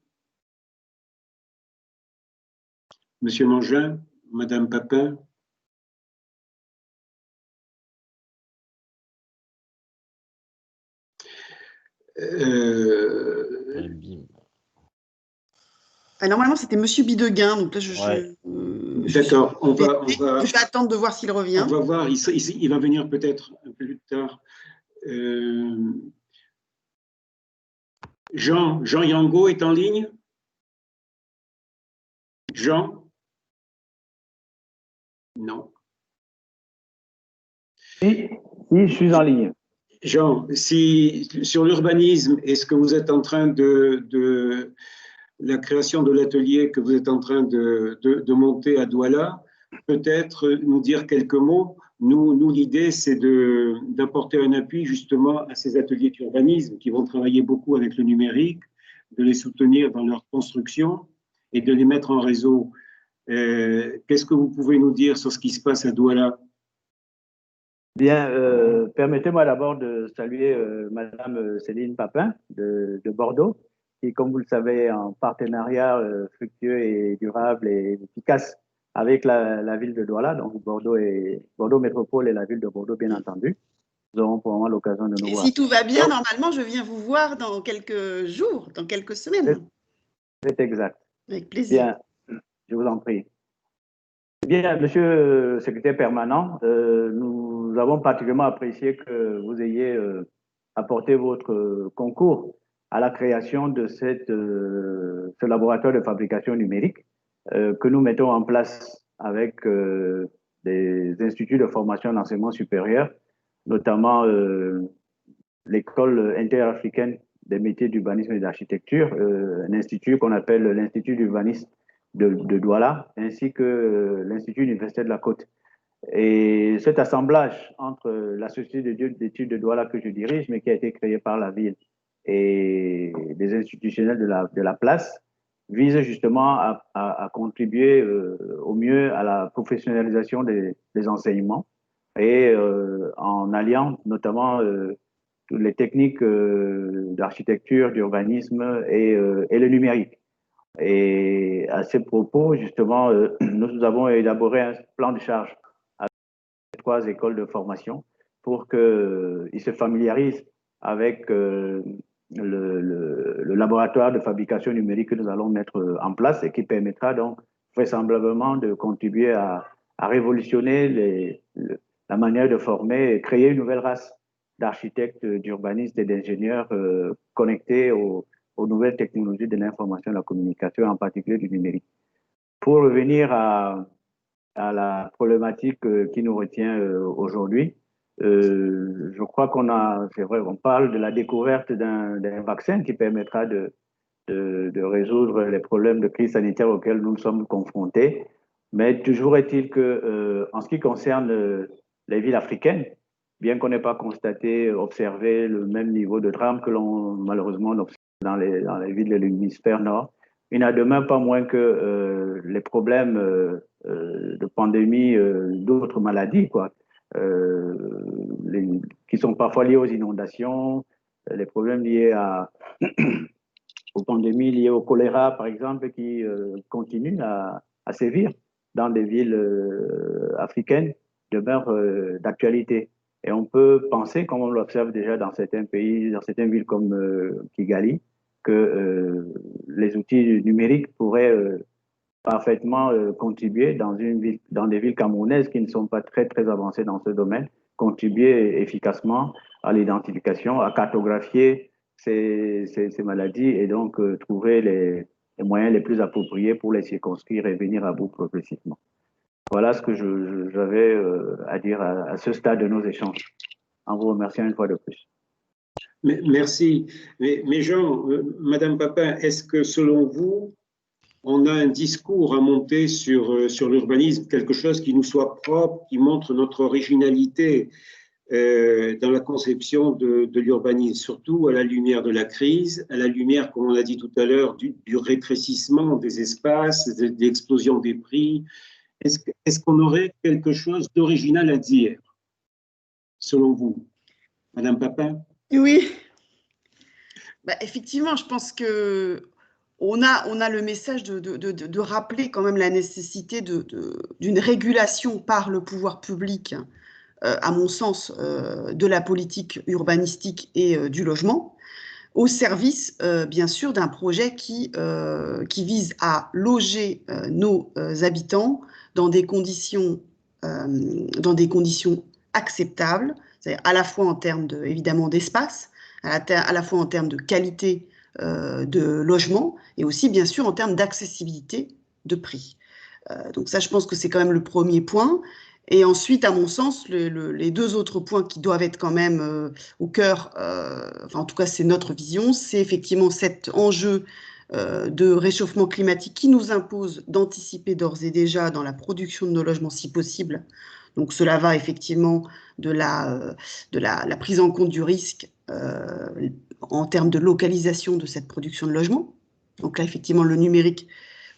Monsieur Mangin, Madame Papin? Normalement, c'était Monsieur Bidegain, donc là, d'accord, on va je vais attendre de voir s'il revient. On va voir, il va venir peut-être un peu plus tard. Jean Yango est en ligne? Jean? Non. Oui, je suis en ligne. Jean, sur l'urbanisme, est-ce que vous êtes en train de la création de l'atelier que vous êtes en train de monter à Douala, peut-être nous dire quelques mots? Nous l'idée, c'est d'apporter un appui justement à ces ateliers d'urbanisme qui vont travailler beaucoup avec le numérique, de les soutenir dans leur construction et de les mettre en réseau. Qu'est-ce que vous pouvez nous dire sur ce qui se passe à Douala? Bien, permettez-moi d'abord de saluer Madame Céline Papin de Bordeaux, qui, comme vous le savez, est en partenariat fructueux et durable et efficace avec la ville de Douala, donc Bordeaux Métropole et la ville de Bordeaux, bien entendu. Nous aurons probablement l'occasion de nous Et voir. si tout va bien, normalement, je viens vous voir dans quelques jours, dans quelques semaines. C'est exact. Avec plaisir. Bien, je vous en prie. Bien, monsieur le secrétaire permanent, nous avons particulièrement apprécié que vous ayez apporté votre concours à la création de ce laboratoire de fabrication numérique que nous mettons en place avec des instituts de formation d'enseignement supérieur, notamment l'école interafricaine des métiers d'urbanisme et d'architecture, un institut qu'on appelle l'Institut d'urbanisme de Douala, ainsi que l'Institut universitaire de la Côte. Et cet assemblage entre la Société d'études de Douala que je dirige, mais qui a été créée par la ville, et des institutionnels de la place, vise justement à contribuer au mieux à la professionnalisation des enseignements et en alliant notamment toutes les techniques d'architecture, d'urbanisme et le numérique. Et à ce propos, justement, nous avons élaboré un plan de charge avec 3 écoles de formation pour qu'ils se familiarisent avec le laboratoire de fabrication numérique que nous allons mettre en place et qui permettra donc vraisemblablement de contribuer à révolutionner la manière de former et créer une nouvelle race d'architectes, d'urbanistes et d'ingénieurs connectés aux nouvelles technologies de l'information et de la communication, en particulier du numérique. Pour revenir à la problématique qui nous retient aujourd'hui, je crois c'est vrai, on parle de la découverte d'un vaccin qui permettra de résoudre les problèmes de crise sanitaire auxquels nous sommes confrontés. Mais toujours est-il que, en ce qui concerne les villes africaines, bien qu'on n'ait pas observé le même niveau de drame que l'on malheureusement observe dans les villes de l'hémisphère nord, il n'en demeure pas moins que les problèmes de pandémie, d'autres maladies, qui sont parfois liés aux inondations, les problèmes liés aux pandémies liées au choléra, par exemple, qui continuent à sévir dans des villes africaines, demeurent d'actualité. Et on peut penser, comme on l'observe déjà dans certains pays, dans certaines villes comme Kigali, que les outils numériques pourraient parfaitement contribuer dans des villes camerounaises qui ne sont pas très, très avancées dans ce domaine, contribuer efficacement à l'identification, à cartographier ces maladies et donc trouver les moyens les plus appropriés pour les circonscrire et venir à bout progressivement. Voilà ce que j'avais à dire à ce stade de nos échanges, en vous remerciant une fois de plus. Merci. Mais Jean, Madame Papin, est-ce que selon vous, on a un discours à monter sur l'urbanisme, quelque chose qui nous soit propre, qui montre notre originalité dans la conception de l'urbanisme, surtout à la lumière de la crise, à la lumière, comme on a dit tout à l'heure, du rétrécissement des espaces, de l'explosion des prix. Est-ce qu'on aurait quelque chose d'original à dire, selon vous, Madame Papin? Oui. Effectivement, je pense que on a le message de rappeler quand même la nécessité d'une régulation par le pouvoir public, à mon sens, de la politique urbanistique et du logement, au service, bien sûr, d'un projet qui vise à loger nos habitants dans des conditions acceptables, c'est-à-dire à la fois en termes évidemment d'espace, à la fois en termes de qualité de logement et aussi bien sûr en termes d'accessibilité de prix. Donc ça, je pense que c'est quand même le premier point. Et ensuite, à mon sens, les 2 autres points qui doivent être quand même au cœur, enfin en tout cas c'est notre vision, c'est effectivement cet enjeu de réchauffement climatique qui nous impose d'anticiper d'ores et déjà dans la production de nos logements si possible. Donc cela va effectivement de la prise en compte du risque en termes de localisation de cette production de logements. Donc là, effectivement, le numérique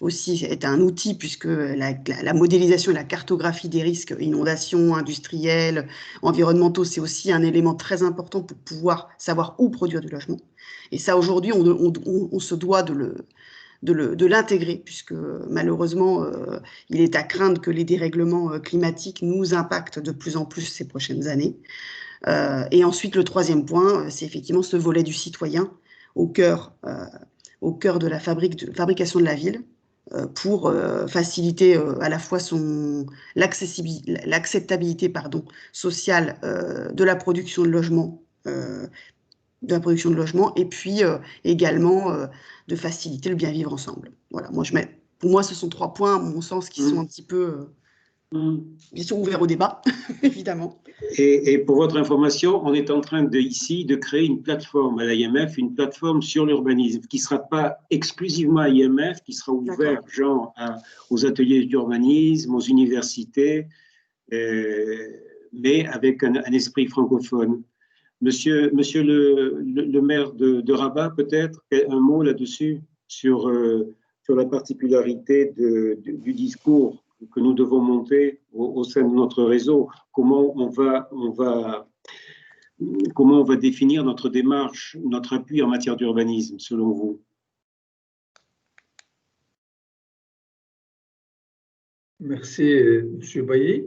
aussi est un outil, puisque la modélisation et la cartographie des risques inondations, industriels, environnementaux, c'est aussi un élément très important pour pouvoir savoir où produire du logement. Et ça, aujourd'hui, on se doit de l'intégrer, puisque malheureusement, il est à craindre que les dérèglements climatiques nous impactent de plus en plus ces prochaines années. Et ensuite, le troisième point, c'est effectivement ce volet du citoyen au cœur de la fabrication de la ville, pour faciliter à la fois l'acceptabilité sociale de la production de logements, et puis également de faciliter le bien vivre ensemble. Voilà, pour moi, ce sont 3 points, à mon sens, qui sont un petit peu bien sûr ouverts au débat, évidemment. Et pour votre information, on est en train ici de créer une plateforme à l'IMF, une plateforme sur l'urbanisme, qui ne sera pas exclusivement à l'IMF, qui sera ouverte aux ateliers d'urbanisme, aux universités, mais avec un esprit francophone. Monsieur le maire de Rabat, peut-être un mot là-dessus sur la particularité du discours que nous devons monter au sein de notre réseau. Comment on va définir notre démarche, notre appui en matière d'urbanisme, selon vous? Merci, M. Bailly.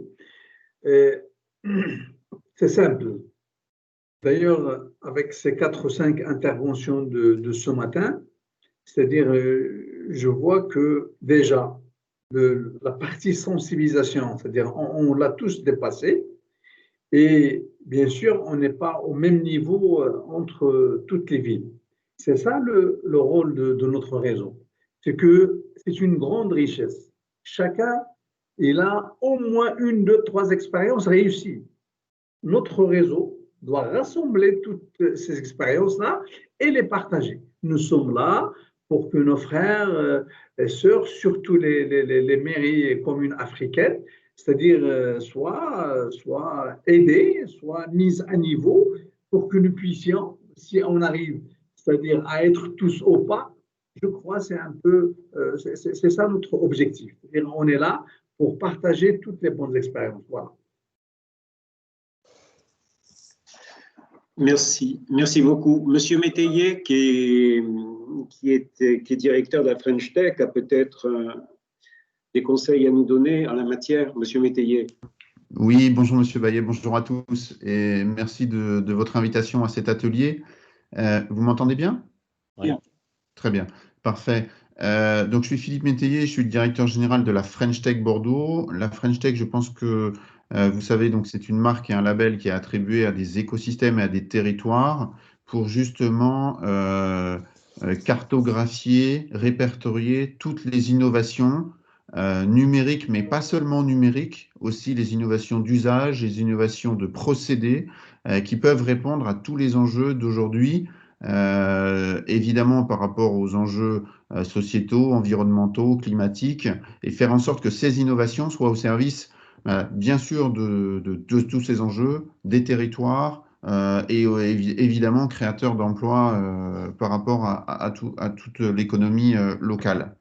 C'est simple. D'ailleurs, avec ces 4 ou 5 interventions de ce matin, c'est-à-dire, je vois que déjà, la partie sensibilisation, c'est-à-dire, on l'a tous dépassé. Et bien sûr, on n'est pas au même niveau entre toutes les villes. C'est ça le rôle de notre réseau. C'est que c'est une grande richesse. Chacun, il a au moins 1, 2, 3 expériences réussies. Notre réseau doit rassembler toutes ces expériences-là et les partager. Nous sommes là pour que nos frères et sœurs, surtout les mairies et communes africaines, c'est-à-dire soit aidées, soit mises à niveau pour que nous puissions, si on arrive, c'est-à-dire à être tous au pas, je crois que c'est ça notre objectif. On est là pour partager toutes les bonnes expériences. Voilà. Merci beaucoup. Monsieur Métayer, qui est directeur de la French Tech, a peut-être des conseils à nous donner en la matière. Monsieur Métayer. Oui, bonjour Monsieur Baillet, bonjour à tous et merci de votre invitation à cet atelier. Vous m'entendez bien? Oui. Très bien, parfait. Donc je suis Philippe Métayer, je suis le directeur général de la French Tech Bordeaux. La French Tech, je pense que vous savez, donc c'est une marque et un label qui est attribué à des écosystèmes et à des territoires pour justement cartographier, répertorier toutes les innovations numériques, mais pas seulement numériques, aussi les innovations d'usage, les innovations de procédés qui peuvent répondre à tous les enjeux d'aujourd'hui, évidemment par rapport aux enjeux sociétaux, environnementaux, climatiques, et faire en sorte que ces innovations soient au service bien sûr de tous ces enjeux, des territoires et évidemment créateurs d'emplois par rapport à toute l'économie locale.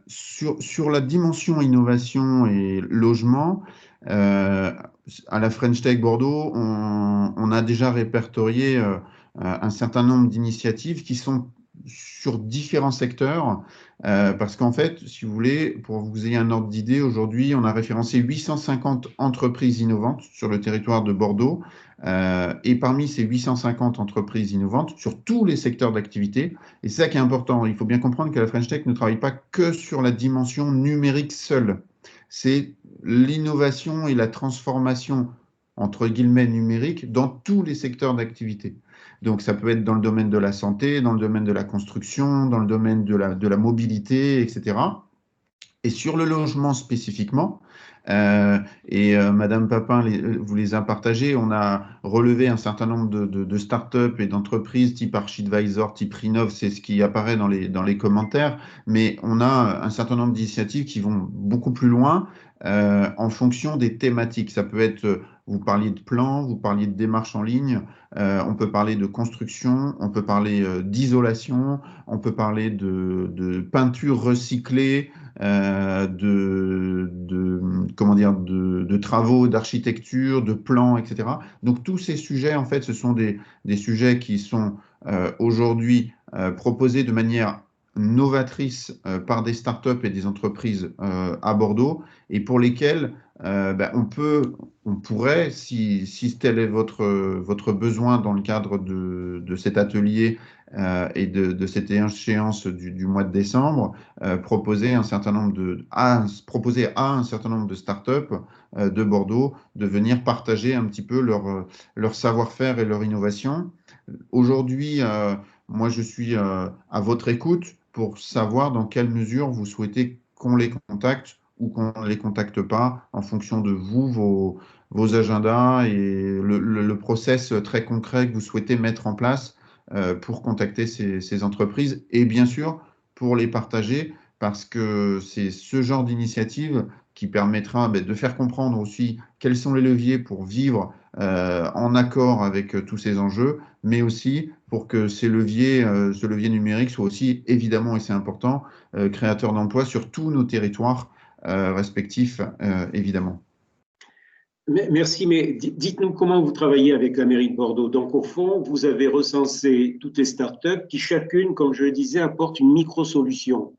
Sur la dimension innovation et logement, à la French Tech Bordeaux, on a déjà répertorié un certain nombre d'initiatives qui sont sur différents secteurs, parce qu'en fait, si vous voulez, pour que vous ayez un ordre d'idée, aujourd'hui, on a référencé 850 entreprises innovantes sur le territoire de Bordeaux, et parmi ces 850 entreprises innovantes, sur tous les secteurs d'activité, et c'est ça qui est important, il faut bien comprendre que la French Tech ne travaille pas que sur la dimension numérique seule, c'est l'innovation et la transformation, entre guillemets, numérique, dans tous les secteurs d'activité. Donc, ça peut être dans le domaine de la santé, dans le domaine de la construction, dans le domaine de la mobilité, etc. Et sur le logement spécifiquement, Madame Papin vous les a partagés, on a relevé un certain nombre de startups et d'entreprises type Archidvisor, type Rinov, c'est ce qui apparaît dans les commentaires, mais on a un certain nombre d'initiatives qui vont beaucoup plus loin en fonction des thématiques. Ça peut être Vous parliez de plans, vous parliez de démarches en ligne, on peut parler de construction, on peut parler d'isolation, on peut parler de peinture recyclée, de travaux d'architecture, de plans, etc. Donc tous ces sujets, en fait, ce sont des sujets qui sont aujourd'hui proposés de manière novatrice par des startups et des entreprises à Bordeaux, et pour lesquels on pourrait, si tel est votre besoin dans le cadre de cet atelier et de cette échéance du mois de décembre, proposer à un certain nombre de startups de Bordeaux de venir partager un petit peu leur savoir-faire et leur innovation. Aujourd'hui, moi, je suis à votre écoute pour savoir dans quelle mesure vous souhaitez qu'on les contacte ou qu'on ne les contacte pas en fonction de vous, vos agendas et le process très concret que vous souhaitez mettre en place pour contacter ces entreprises et bien sûr pour les partager parce que c'est ce genre d'initiative qui permettra de faire comprendre aussi quels sont les leviers pour vivre en accord avec tous ces enjeux, mais aussi pour que ce levier numérique soit aussi évidemment, et c'est important, créateur d'emplois sur tous nos territoires respectifs, évidemment. Merci, mais dites-nous comment vous travaillez avec la mairie de Bordeaux. Donc, au fond, vous avez recensé toutes les startups qui, chacune, comme je le disais, apporte une micro-solution.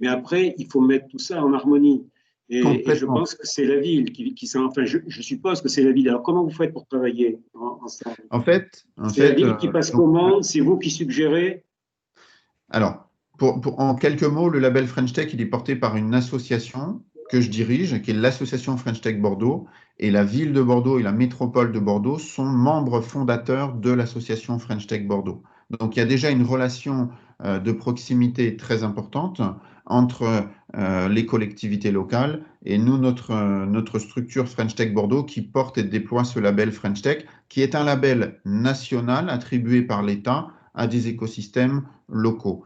Mais après, il faut mettre tout ça en harmonie. Et je pense que c'est la ville enfin, je suppose que c'est la ville. Alors, comment vous faites pour travailler ensemble? En fait, c'est la ville qui passe commande, c'est vous qui suggérez? Alors, en quelques mots, le label French Tech, il est porté par une association que je dirige, qui est l'association French Tech Bordeaux, et la ville de Bordeaux et la métropole de Bordeaux sont membres fondateurs de l'association French Tech Bordeaux. Donc, il y a déjà une relation de proximité très importante entre les collectivités locales et nous, notre structure French Tech Bordeaux qui porte et déploie ce label French Tech, qui est un label national attribué par l'État à des écosystèmes locaux.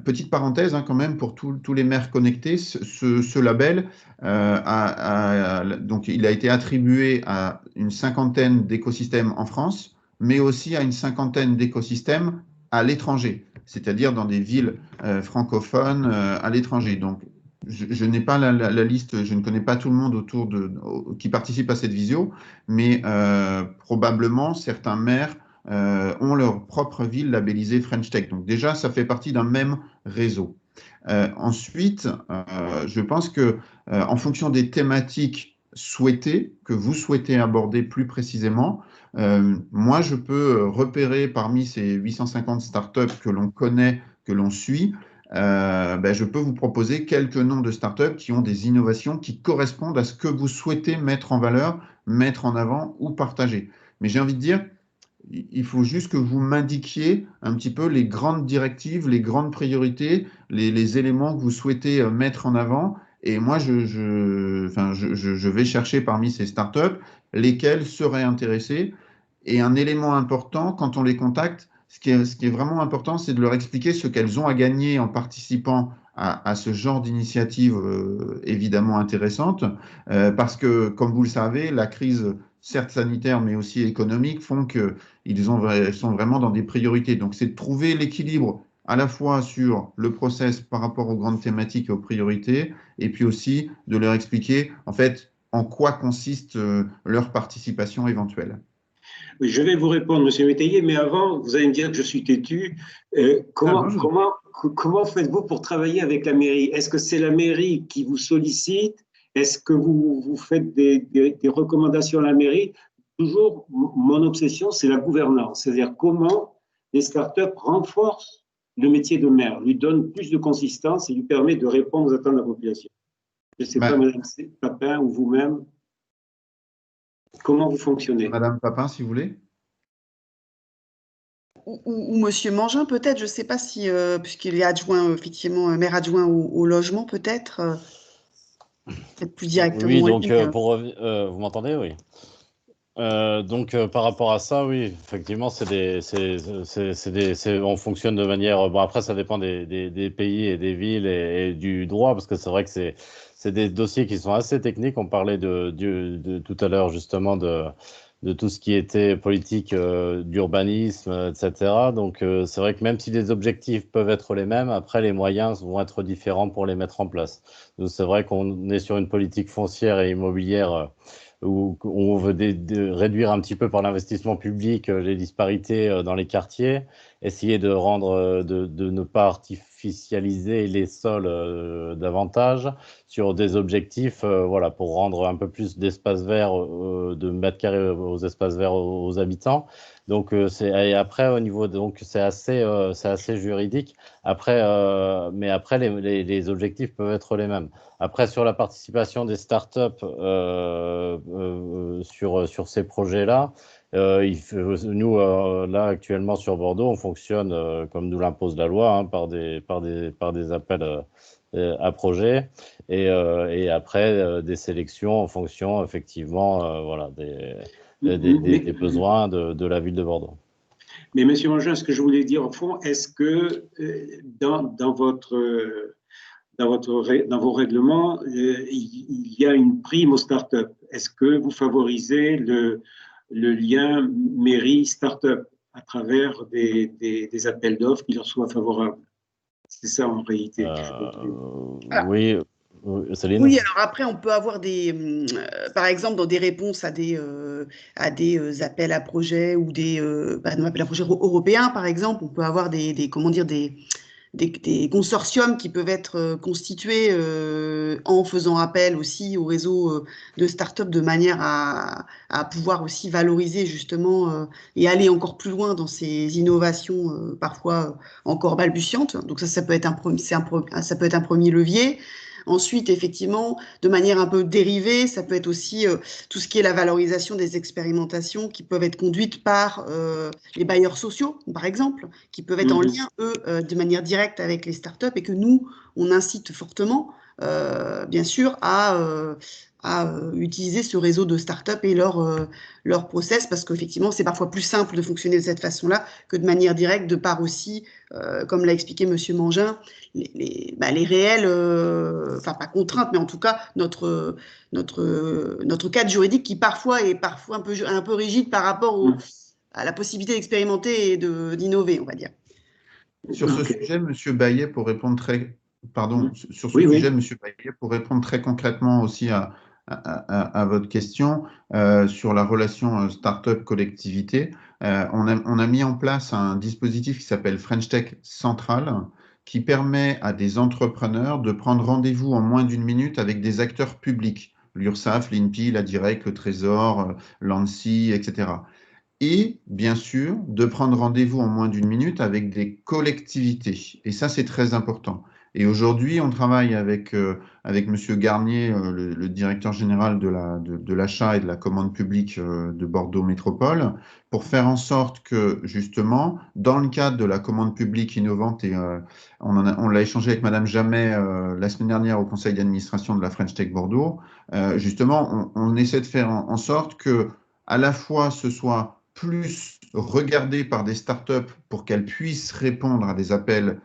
Petite parenthèse quand même pour tous les maires connectés, ce label, donc il a été attribué à une cinquantaine d'écosystèmes en France, mais aussi à une cinquantaine d'écosystèmes à l'étranger, c'est-à-dire dans des villes francophones à l'étranger. Donc, je n'ai pas la liste, je ne connais pas tout le monde qui participe à cette visio, mais probablement certains maires ont leur propre ville labellisée French Tech. Donc déjà, ça fait partie d'un même réseau. Ensuite, je pense que en fonction des thématiques souhaitées, que vous souhaitez aborder plus précisément, moi, je peux repérer parmi ces 850 startups que l'on connaît, que l'on suit, je peux vous proposer quelques noms de startups qui ont des innovations qui correspondent à ce que vous souhaitez mettre en valeur, mettre en avant ou partager. Mais j'ai envie de dire, il faut juste que vous m'indiquiez un petit peu les grandes directives, les grandes priorités, les éléments que vous souhaitez mettre en avant. Et moi, je vais chercher parmi ces startups lesquelles seraient intéressées. Et un élément important, quand on les contacte, ce qui est vraiment important, c'est de leur expliquer ce qu'elles ont à gagner en participant à ce genre d'initiative évidemment intéressante. Parce que, comme vous le savez, la crise certes sanitaire, mais aussi économique, font qu'ils sont vraiment dans des priorités. Donc, c'est de trouver l'équilibre à la fois sur le process par rapport aux grandes thématiques et aux priorités, et puis aussi de leur expliquer, en fait, en quoi consiste leur participation éventuelle. Oui, je vais vous répondre, Monsieur Métayer, mais avant, vous allez me dire que je suis têtu. Comment faites-vous pour travailler avec la mairie? Est-ce que c'est la mairie qui vous sollicite? Est-ce que vous faites des recommandations à la mairie? Toujours, mon obsession, c'est la gouvernance, c'est-à-dire comment les startups renforcent le métier de maire, lui donnent plus de consistance et lui permet de répondre aux attentes de la population. Je ne sais pas, Madame Papin ou vous-même, comment vous fonctionnez? Madame Papin, si vous voulez. Ou Monsieur Mangin, peut-être, je ne sais pas si, puisqu'il est adjoint, effectivement, maire adjoint au logement, peut-être plus directement. Oui, donc vous m'entendez? Oui. Donc par rapport à ça, oui, effectivement, on fonctionne de manière. Bon, après, ça dépend des pays et des villes et du droit, parce que c'est vrai que c'est c'est des dossiers qui sont assez techniques. On parlait tout à l'heure justement de tout ce qui était politique d'urbanisme, etc. Donc, c'est vrai que même si les objectifs peuvent être les mêmes, après, les moyens vont être différents pour les mettre en place. Donc, c'est vrai qu'on est sur une politique foncière et immobilière où on veut réduire un petit peu par l'investissement public les disparités dans les quartiers, essayer de ne pas artificialiser les sols davantage sur des objectifs voilà, pour rendre un peu plus d'espace vert, de mètres carrés aux espaces verts aux habitants. Donc, et après, au niveau, donc c'est assez juridique. Après, mais après, les objectifs peuvent être les mêmes. Après, sur la participation des startups sur ces projets-là, nous, là, actuellement, sur Bordeaux, on fonctionne comme nous l'impose la loi, hein, par des appels à projets et après des sélections en fonction, effectivement, voilà, des besoins de la ville de Bordeaux. Mais Monsieur Mangin, ce que je voulais dire au fond, est-ce que dans vos règlements, il y a une prime aux startups? Est-ce que vous favorisez le lien mairie-startup à travers des appels d'offres qui leur soient favorables? C'est ça en réalité. Oui. Céline? Oui, alors après, on peut avoir par exemple, dans des réponses à des appels à projets ou des appels à projets européens, par exemple, on peut avoir des consortiums qui peuvent être constitués en faisant appel aussi au réseau de start-up de manière à pouvoir aussi valoriser justement et aller encore plus loin dans ces innovations parfois encore balbutiantes. Donc ça peut être ça peut être un premier levier. Ensuite, effectivement, de manière un peu dérivée, ça peut être aussi tout ce qui est la valorisation des expérimentations qui peuvent être conduites par les bailleurs sociaux, par exemple, qui peuvent être en lien, eux, de manière directe avec les startups et que nous, on incite fortement, bien sûr, à utiliser ce réseau de startups et leur process parce qu'effectivement, c'est parfois plus simple de fonctionner de cette façon-là que de manière directe, de part aussi, comme l'a expliqué Monsieur Mangin, les réelles, enfin pas contraintes, mais en tout cas notre cadre juridique qui parfois est un peu rigide par rapport à la possibilité d'expérimenter et d'innover, on va dire. Sur ce sujet, Monsieur Baillet, pour répondre très concrètement aussi à votre question sur la relation start-up-collectivité, on a mis en place un dispositif qui s'appelle French Tech Central, qui permet à des entrepreneurs de prendre rendez-vous en moins d'une minute avec des acteurs publics, l'URSSAF, l'INPI, la DIRECT, le Trésor, l'ANSSI, etc. Et bien sûr, de prendre rendez-vous en moins d'une minute avec des collectivités. Et ça, c'est très important. Et aujourd'hui, on travaille avec Monsieur Garnier, le directeur général de l'achat et de la commande publique de Bordeaux Métropole, pour faire en sorte que, justement, dans le cadre de la commande publique innovante, et on l'a échangé avec Madame Jamet la semaine dernière au conseil d'administration de la French Tech Bordeaux, justement, on essaie de faire en sorte que, à la fois, ce soit plus regardé par des startups pour qu'elles puissent répondre à des appels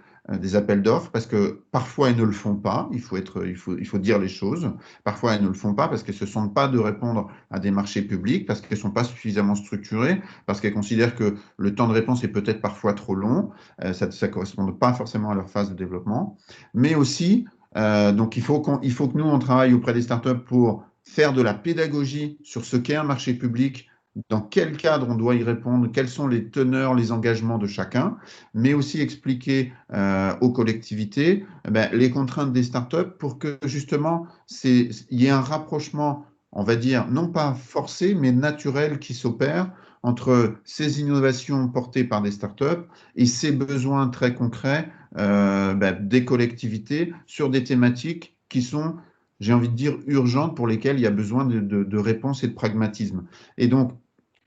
d'offres, parce que parfois elles ne le font pas, il faut dire les choses, parfois elles ne le font pas parce qu'elles ne se sentent pas de répondre à des marchés publics, parce qu'elles ne sont pas suffisamment structurées, parce qu'elles considèrent que le temps de réponse est peut-être parfois trop long, ça ne correspond pas forcément à leur phase de développement, mais aussi, donc il faut que nous, on travaille auprès des startups pour faire de la pédagogie sur ce qu'est un marché public, dans quel cadre on doit y répondre, quelles sont les teneurs, les engagements de chacun, mais aussi expliquer aux collectivités les contraintes des startups pour que justement il y ait un rapprochement, on va dire, non pas forcé, mais naturel qui s'opère entre ces innovations portées par des startups et ces besoins très concrets des collectivités sur des thématiques qui sont, j'ai envie de dire, urgentes, pour lesquelles il y a besoin de réponses et de pragmatisme. Et donc,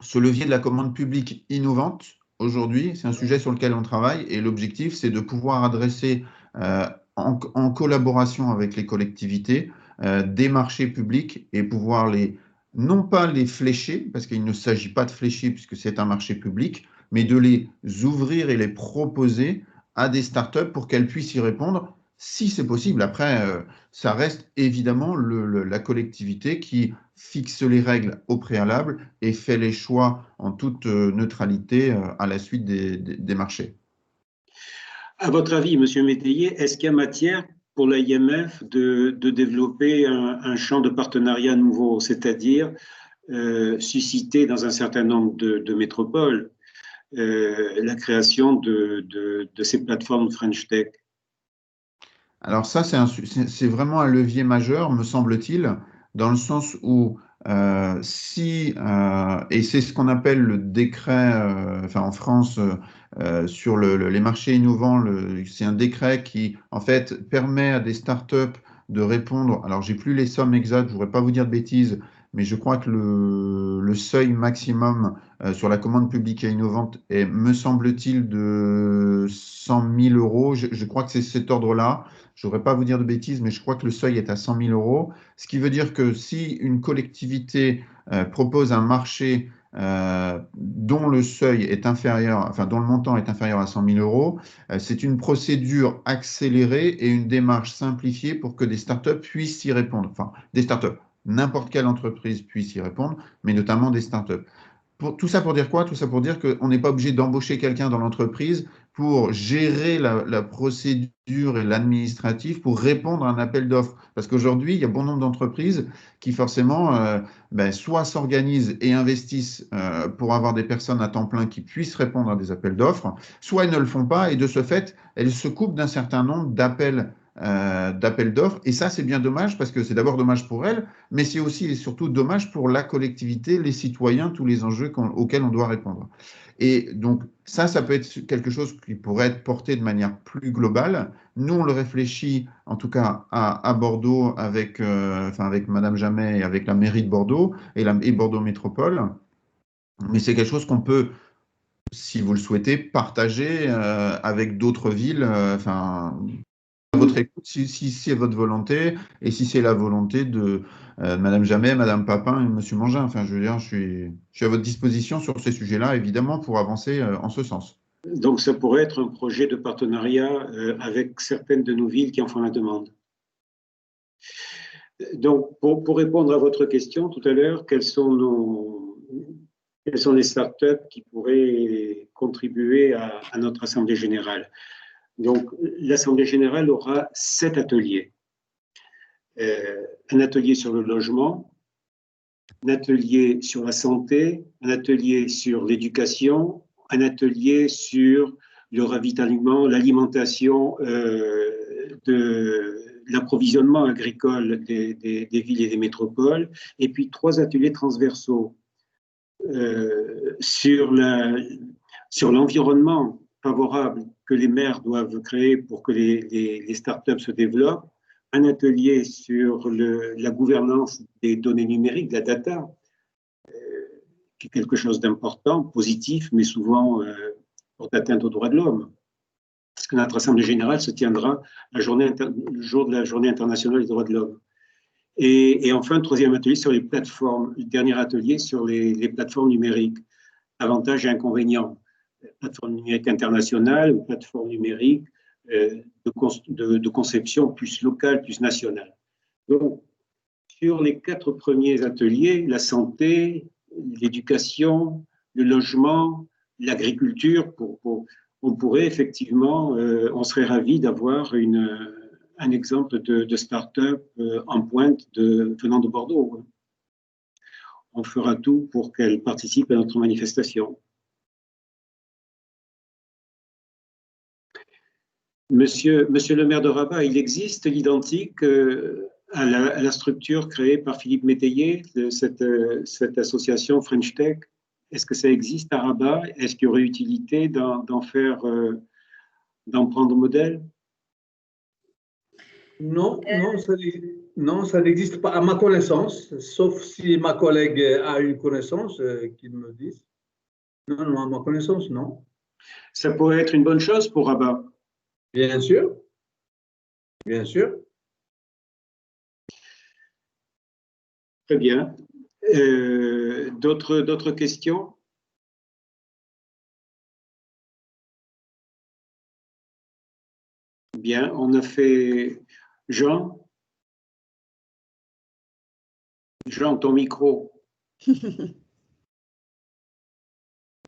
ce levier de la commande publique innovante, aujourd'hui, c'est un sujet sur lequel on travaille et l'objectif, c'est de pouvoir adresser en collaboration avec les collectivités des marchés publics et pouvoir non pas les flécher, parce qu'il ne s'agit pas de flécher puisque c'est un marché public, mais de les ouvrir et les proposer à des startups pour qu'elles puissent y répondre si c'est possible. Après, ça reste évidemment la collectivité qui fixe les règles au préalable et fait les choix en toute neutralité à la suite des marchés. À votre avis, Monsieur Métayer, est-ce qu'il y a matière pour l'IMF de développer un champ de partenariat nouveau, c'est-à-dire susciter dans un certain nombre de métropoles la création de ces plateformes French Tech? Alors ça, c'est vraiment un levier majeur, me semble-t-il, dans le sens où et c'est ce qu'on appelle le décret, enfin en France, sur les marchés innovants, c'est un décret qui, en fait, permet à des startups de répondre. Alors, j'ai plus les sommes exactes, je voudrais pas vous dire de bêtises, mais je crois que le seuil maximum sur la commande publique et innovante est, me semble-t-il, de 100 000 euros. Je crois que c'est cet ordre-là. Je ne voudrais pas vous dire de bêtises, mais je crois que le seuil est à 100 000 euros. Ce qui veut dire que si une collectivité propose un marché dont le seuil est inférieur, enfin dont le montant est inférieur à 100 000 euros, c'est une procédure accélérée et une démarche simplifiée pour que des startups puissent y répondre. Enfin, des startups, n'importe quelle entreprise puisse y répondre, mais notamment des startups. Tout ça pour dire quoi? Tout ça pour dire qu'on n'est pas obligé d'embaucher quelqu'un dans l'entreprise pour gérer la procédure et l'administratif pour répondre à un appel d'offres. Parce qu'aujourd'hui, il y a bon nombre d'entreprises qui forcément soit s'organisent et investissent pour avoir des personnes à temps plein qui puissent répondre à des appels d'offres, soit elles ne le font pas et de ce fait, elles se coupent d'un certain nombre d'appels d'offres. Et ça, c'est bien dommage parce que c'est d'abord dommage pour elles, mais c'est aussi et surtout dommage pour la collectivité, les citoyens, tous les enjeux auxquels on doit répondre. Et donc, ça peut être quelque chose qui pourrait être porté de manière plus globale. Nous, on le réfléchit, en tout cas, à Bordeaux, avec Madame Jamet et avec la mairie de Bordeaux et Bordeaux Métropole. Mais c'est quelque chose qu'on peut, si vous le souhaitez, partager avec d'autres villes. À votre écoute, si c'est votre volonté et si c'est la volonté de Madame Jamet, Madame Papin et Monsieur Mangin. Enfin, je veux dire, je suis à votre disposition sur ces sujets-là, évidemment, pour avancer en ce sens. Donc, ça pourrait être un projet de partenariat avec certaines de nos villes qui en font la demande. Donc, pour répondre à votre question tout à l'heure, quelles sont les startups qui pourraient contribuer à notre Assemblée générale? Donc, l'Assemblée générale aura 7 ateliers. Un atelier sur le logement, un atelier sur la santé, un atelier sur l'éducation, un atelier sur le ravitaillement, l'alimentation, l'approvisionnement agricole des villes et des métropoles, et puis 3 ateliers transversaux sur l'environnement favorable que les maires doivent créer pour que les startups se développent, un atelier sur la gouvernance des données numériques, la data, qui est quelque chose d'important, positif, mais souvent porte atteinte aux droits de l'homme. Parce que notre Assemblée générale se tiendra le jour de la Journée internationale des droits de l'homme. Et enfin, le 3e atelier sur les plateformes, le dernier atelier sur les plateformes numériques, avantages et inconvénients. Plateforme numérique internationale ou plateforme numérique de conception plus locale, plus nationale. Donc, sur les 4 premiers ateliers, la santé, l'éducation, le logement, l'agriculture, on pourrait effectivement, on serait ravis d'avoir un exemple de start-up en pointe venant de Bordeaux. On fera tout pour qu'elle participe à notre manifestation. Monsieur le maire de Rabat, il existe l'identique à la structure créée par Philippe Métayer, cette association French Tech. Est-ce que ça existe à Rabat? Est-ce qu'il y aurait utilité d'en prendre modèle? Non, ça n'existe pas à ma connaissance, sauf si ma collègue a une connaissance qu'il me dise. Non, à ma connaissance, non. Ça pourrait être une bonne chose pour Rabat. Bien sûr. Bien sûr. Très bien. D'autres questions? Bien, on a fait Jean. Jean, ton micro.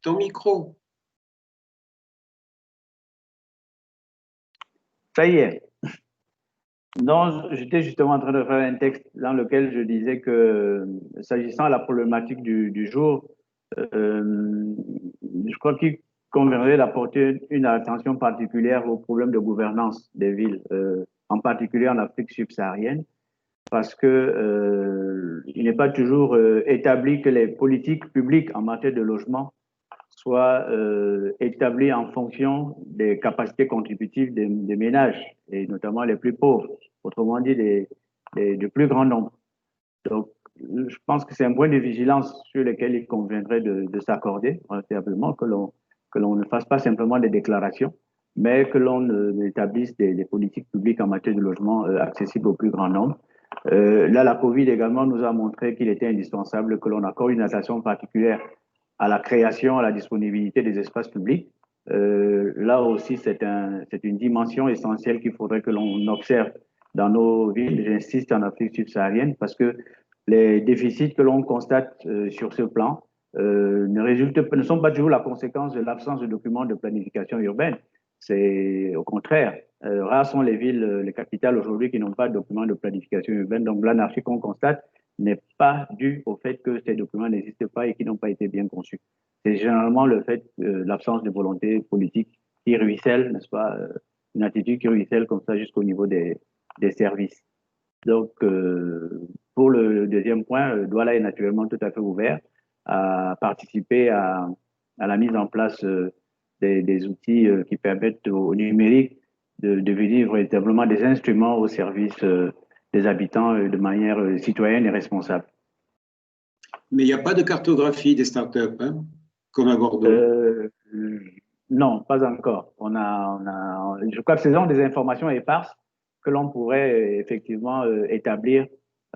Ton micro. Ça y est. Non, j'étais justement en train de faire un texte dans lequel je disais que, s'agissant de la problématique du jour, je crois qu'il conviendrait d'apporter une attention particulière aux problèmes de gouvernance des villes, en particulier en Afrique subsaharienne, parce que il n'est pas toujours établi que les politiques publiques en matière de logement soient établies en fonction des capacités contributives des ménages, et notamment les plus pauvres, autrement dit du plus grand nombre. Donc, je pense que c'est un point de vigilance sur lequel il conviendrait de s'accorder, véritablement, que l'on ne fasse pas simplement des déclarations, mais que l'on établisse des politiques publiques en matière de logement accessibles au plus grand nombre. Là, la Covid également nous a montré qu'il était indispensable que l'on accorde une attention particulière à la création, à la disponibilité des espaces publics. Là aussi, c'est une dimension essentielle qu'il faudrait que l'on observe dans nos villes, j'insiste, en Afrique subsaharienne, parce que les déficits que l'on constate sur ce plan ne sont pas toujours la conséquence de l'absence de documents de planification urbaine. C'est au contraire, rares sont les villes, les capitales aujourd'hui qui n'ont pas de documents de planification urbaine. Donc l'anarchie qu'on constate n'est pas due au fait que ces documents n'existent pas et qui n'ont pas été bien conçus. C'est généralement le fait, l'absence de volonté politique qui ruisselle, n'est-ce pas, une attitude qui ruisselle comme ça jusqu'au niveau des services. Donc, pour le deuxième point, Douala est naturellement tout à fait ouvert à participer à la mise en place des outils qui permettent au numérique de devenir véritablement des instruments au service des habitants de manière citoyenne et responsable. Mais il n'y a pas de cartographie des startups, hein, comme à Bordeaux. Non, pas encore. Je crois que ce sont des informations éparses que l'on pourrait effectivement établir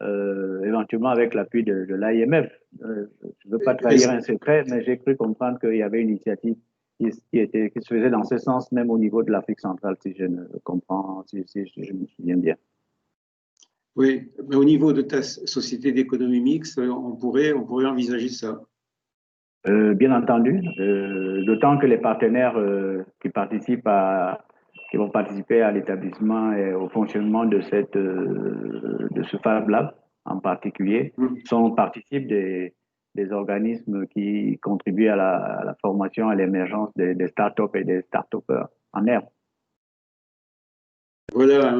éventuellement avec l'appui de l'AIMF. Je ne veux pas trahir un secret, mais j'ai cru comprendre qu'il y avait une initiative qui se faisait dans ce sens, même au niveau de l'Afrique centrale, si je me souviens bien. Oui, mais au niveau de ta société d'économie mixte, on pourrait envisager ça. Bien entendu, d'autant que les partenaires qui vont participer à l'établissement et au fonctionnement de ce Fab Lab en particulier participent des organismes qui contribuent à la formation, à l'émergence des startups et des start-upers en herbe. Voilà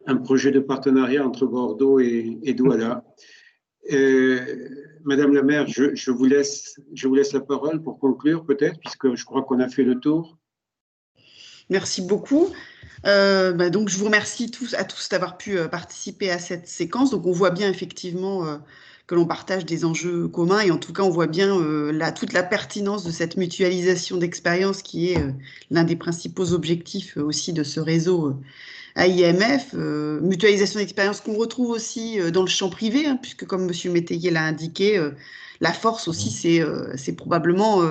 un projet de partenariat entre Bordeaux et Douala. Madame la maire, je vous laisse la parole pour conclure peut-être, puisque je crois qu'on a fait le tour. Merci beaucoup. Donc, je vous remercie à tous d'avoir pu participer à cette séquence. Donc, on voit bien effectivement que l'on partage des enjeux communs et en tout cas, on voit bien toute la pertinence de cette mutualisation d'expérience qui est l'un des principaux objectifs aussi de ce réseau AIMF. Mutualisation d'expérience qu'on retrouve aussi dans le champ privé, hein, puisque comme M. Métayer l'a indiqué, la force aussi, c'est probablement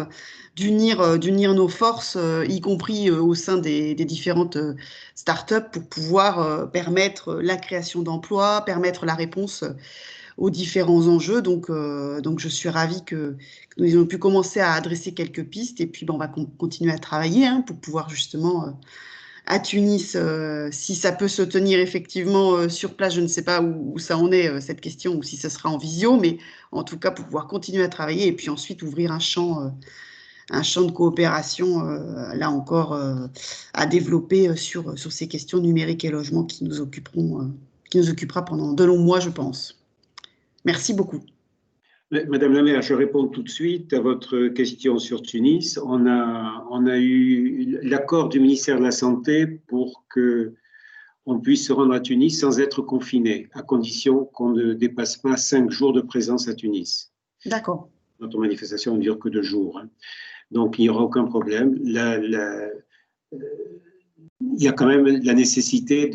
d'unir nos forces, y compris au sein des différentes startups, pour pouvoir permettre la création d'emplois, permettre la réponse aux différents enjeux. Donc, je suis ravie que nous ayons pu commencer à adresser quelques pistes et puis on va continuer à travailler pour pouvoir justement à Tunis, si ça peut se tenir effectivement sur place, je ne sais pas où ça en est, cette question, ou si ça sera en visio, mais en tout cas pour pouvoir continuer à travailler et puis ensuite ouvrir un champ de coopération, là encore, à développer sur ces questions numériques et logement qui nous occupera pendant de longs mois, je pense. Merci beaucoup. Madame la maire, je réponds tout de suite à votre question sur Tunis. On a eu l'accord du ministère de la Santé pour qu'on puisse se rendre à Tunis sans être confiné, à condition qu'on ne dépasse pas 5 jours de présence à Tunis. D'accord. Notre manifestation ne dure que 2 jours. Hein. Donc, il n'y aura aucun problème. Il y a quand même la nécessité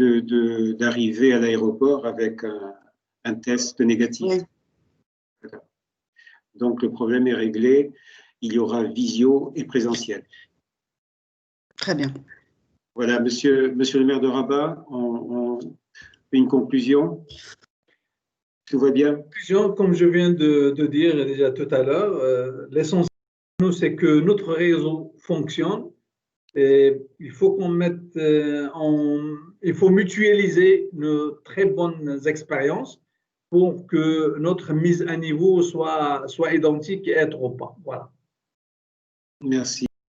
d'arriver à l'aéroport avec un test négatif. Oui. Donc, le problème est réglé. Il y aura visio et présentiel. Très bien. Voilà, monsieur le maire de Rabat, on fait une conclusion. Tout va bien? Comme je viens de dire déjà tout à l'heure, l'essentiel pour nous, c'est que notre réseau fonctionne. Et il faut qu'on mette, il faut mutualiser nos très bonnes expériences pour que notre mise à niveau soit identique et être au pas. Voilà. Merci.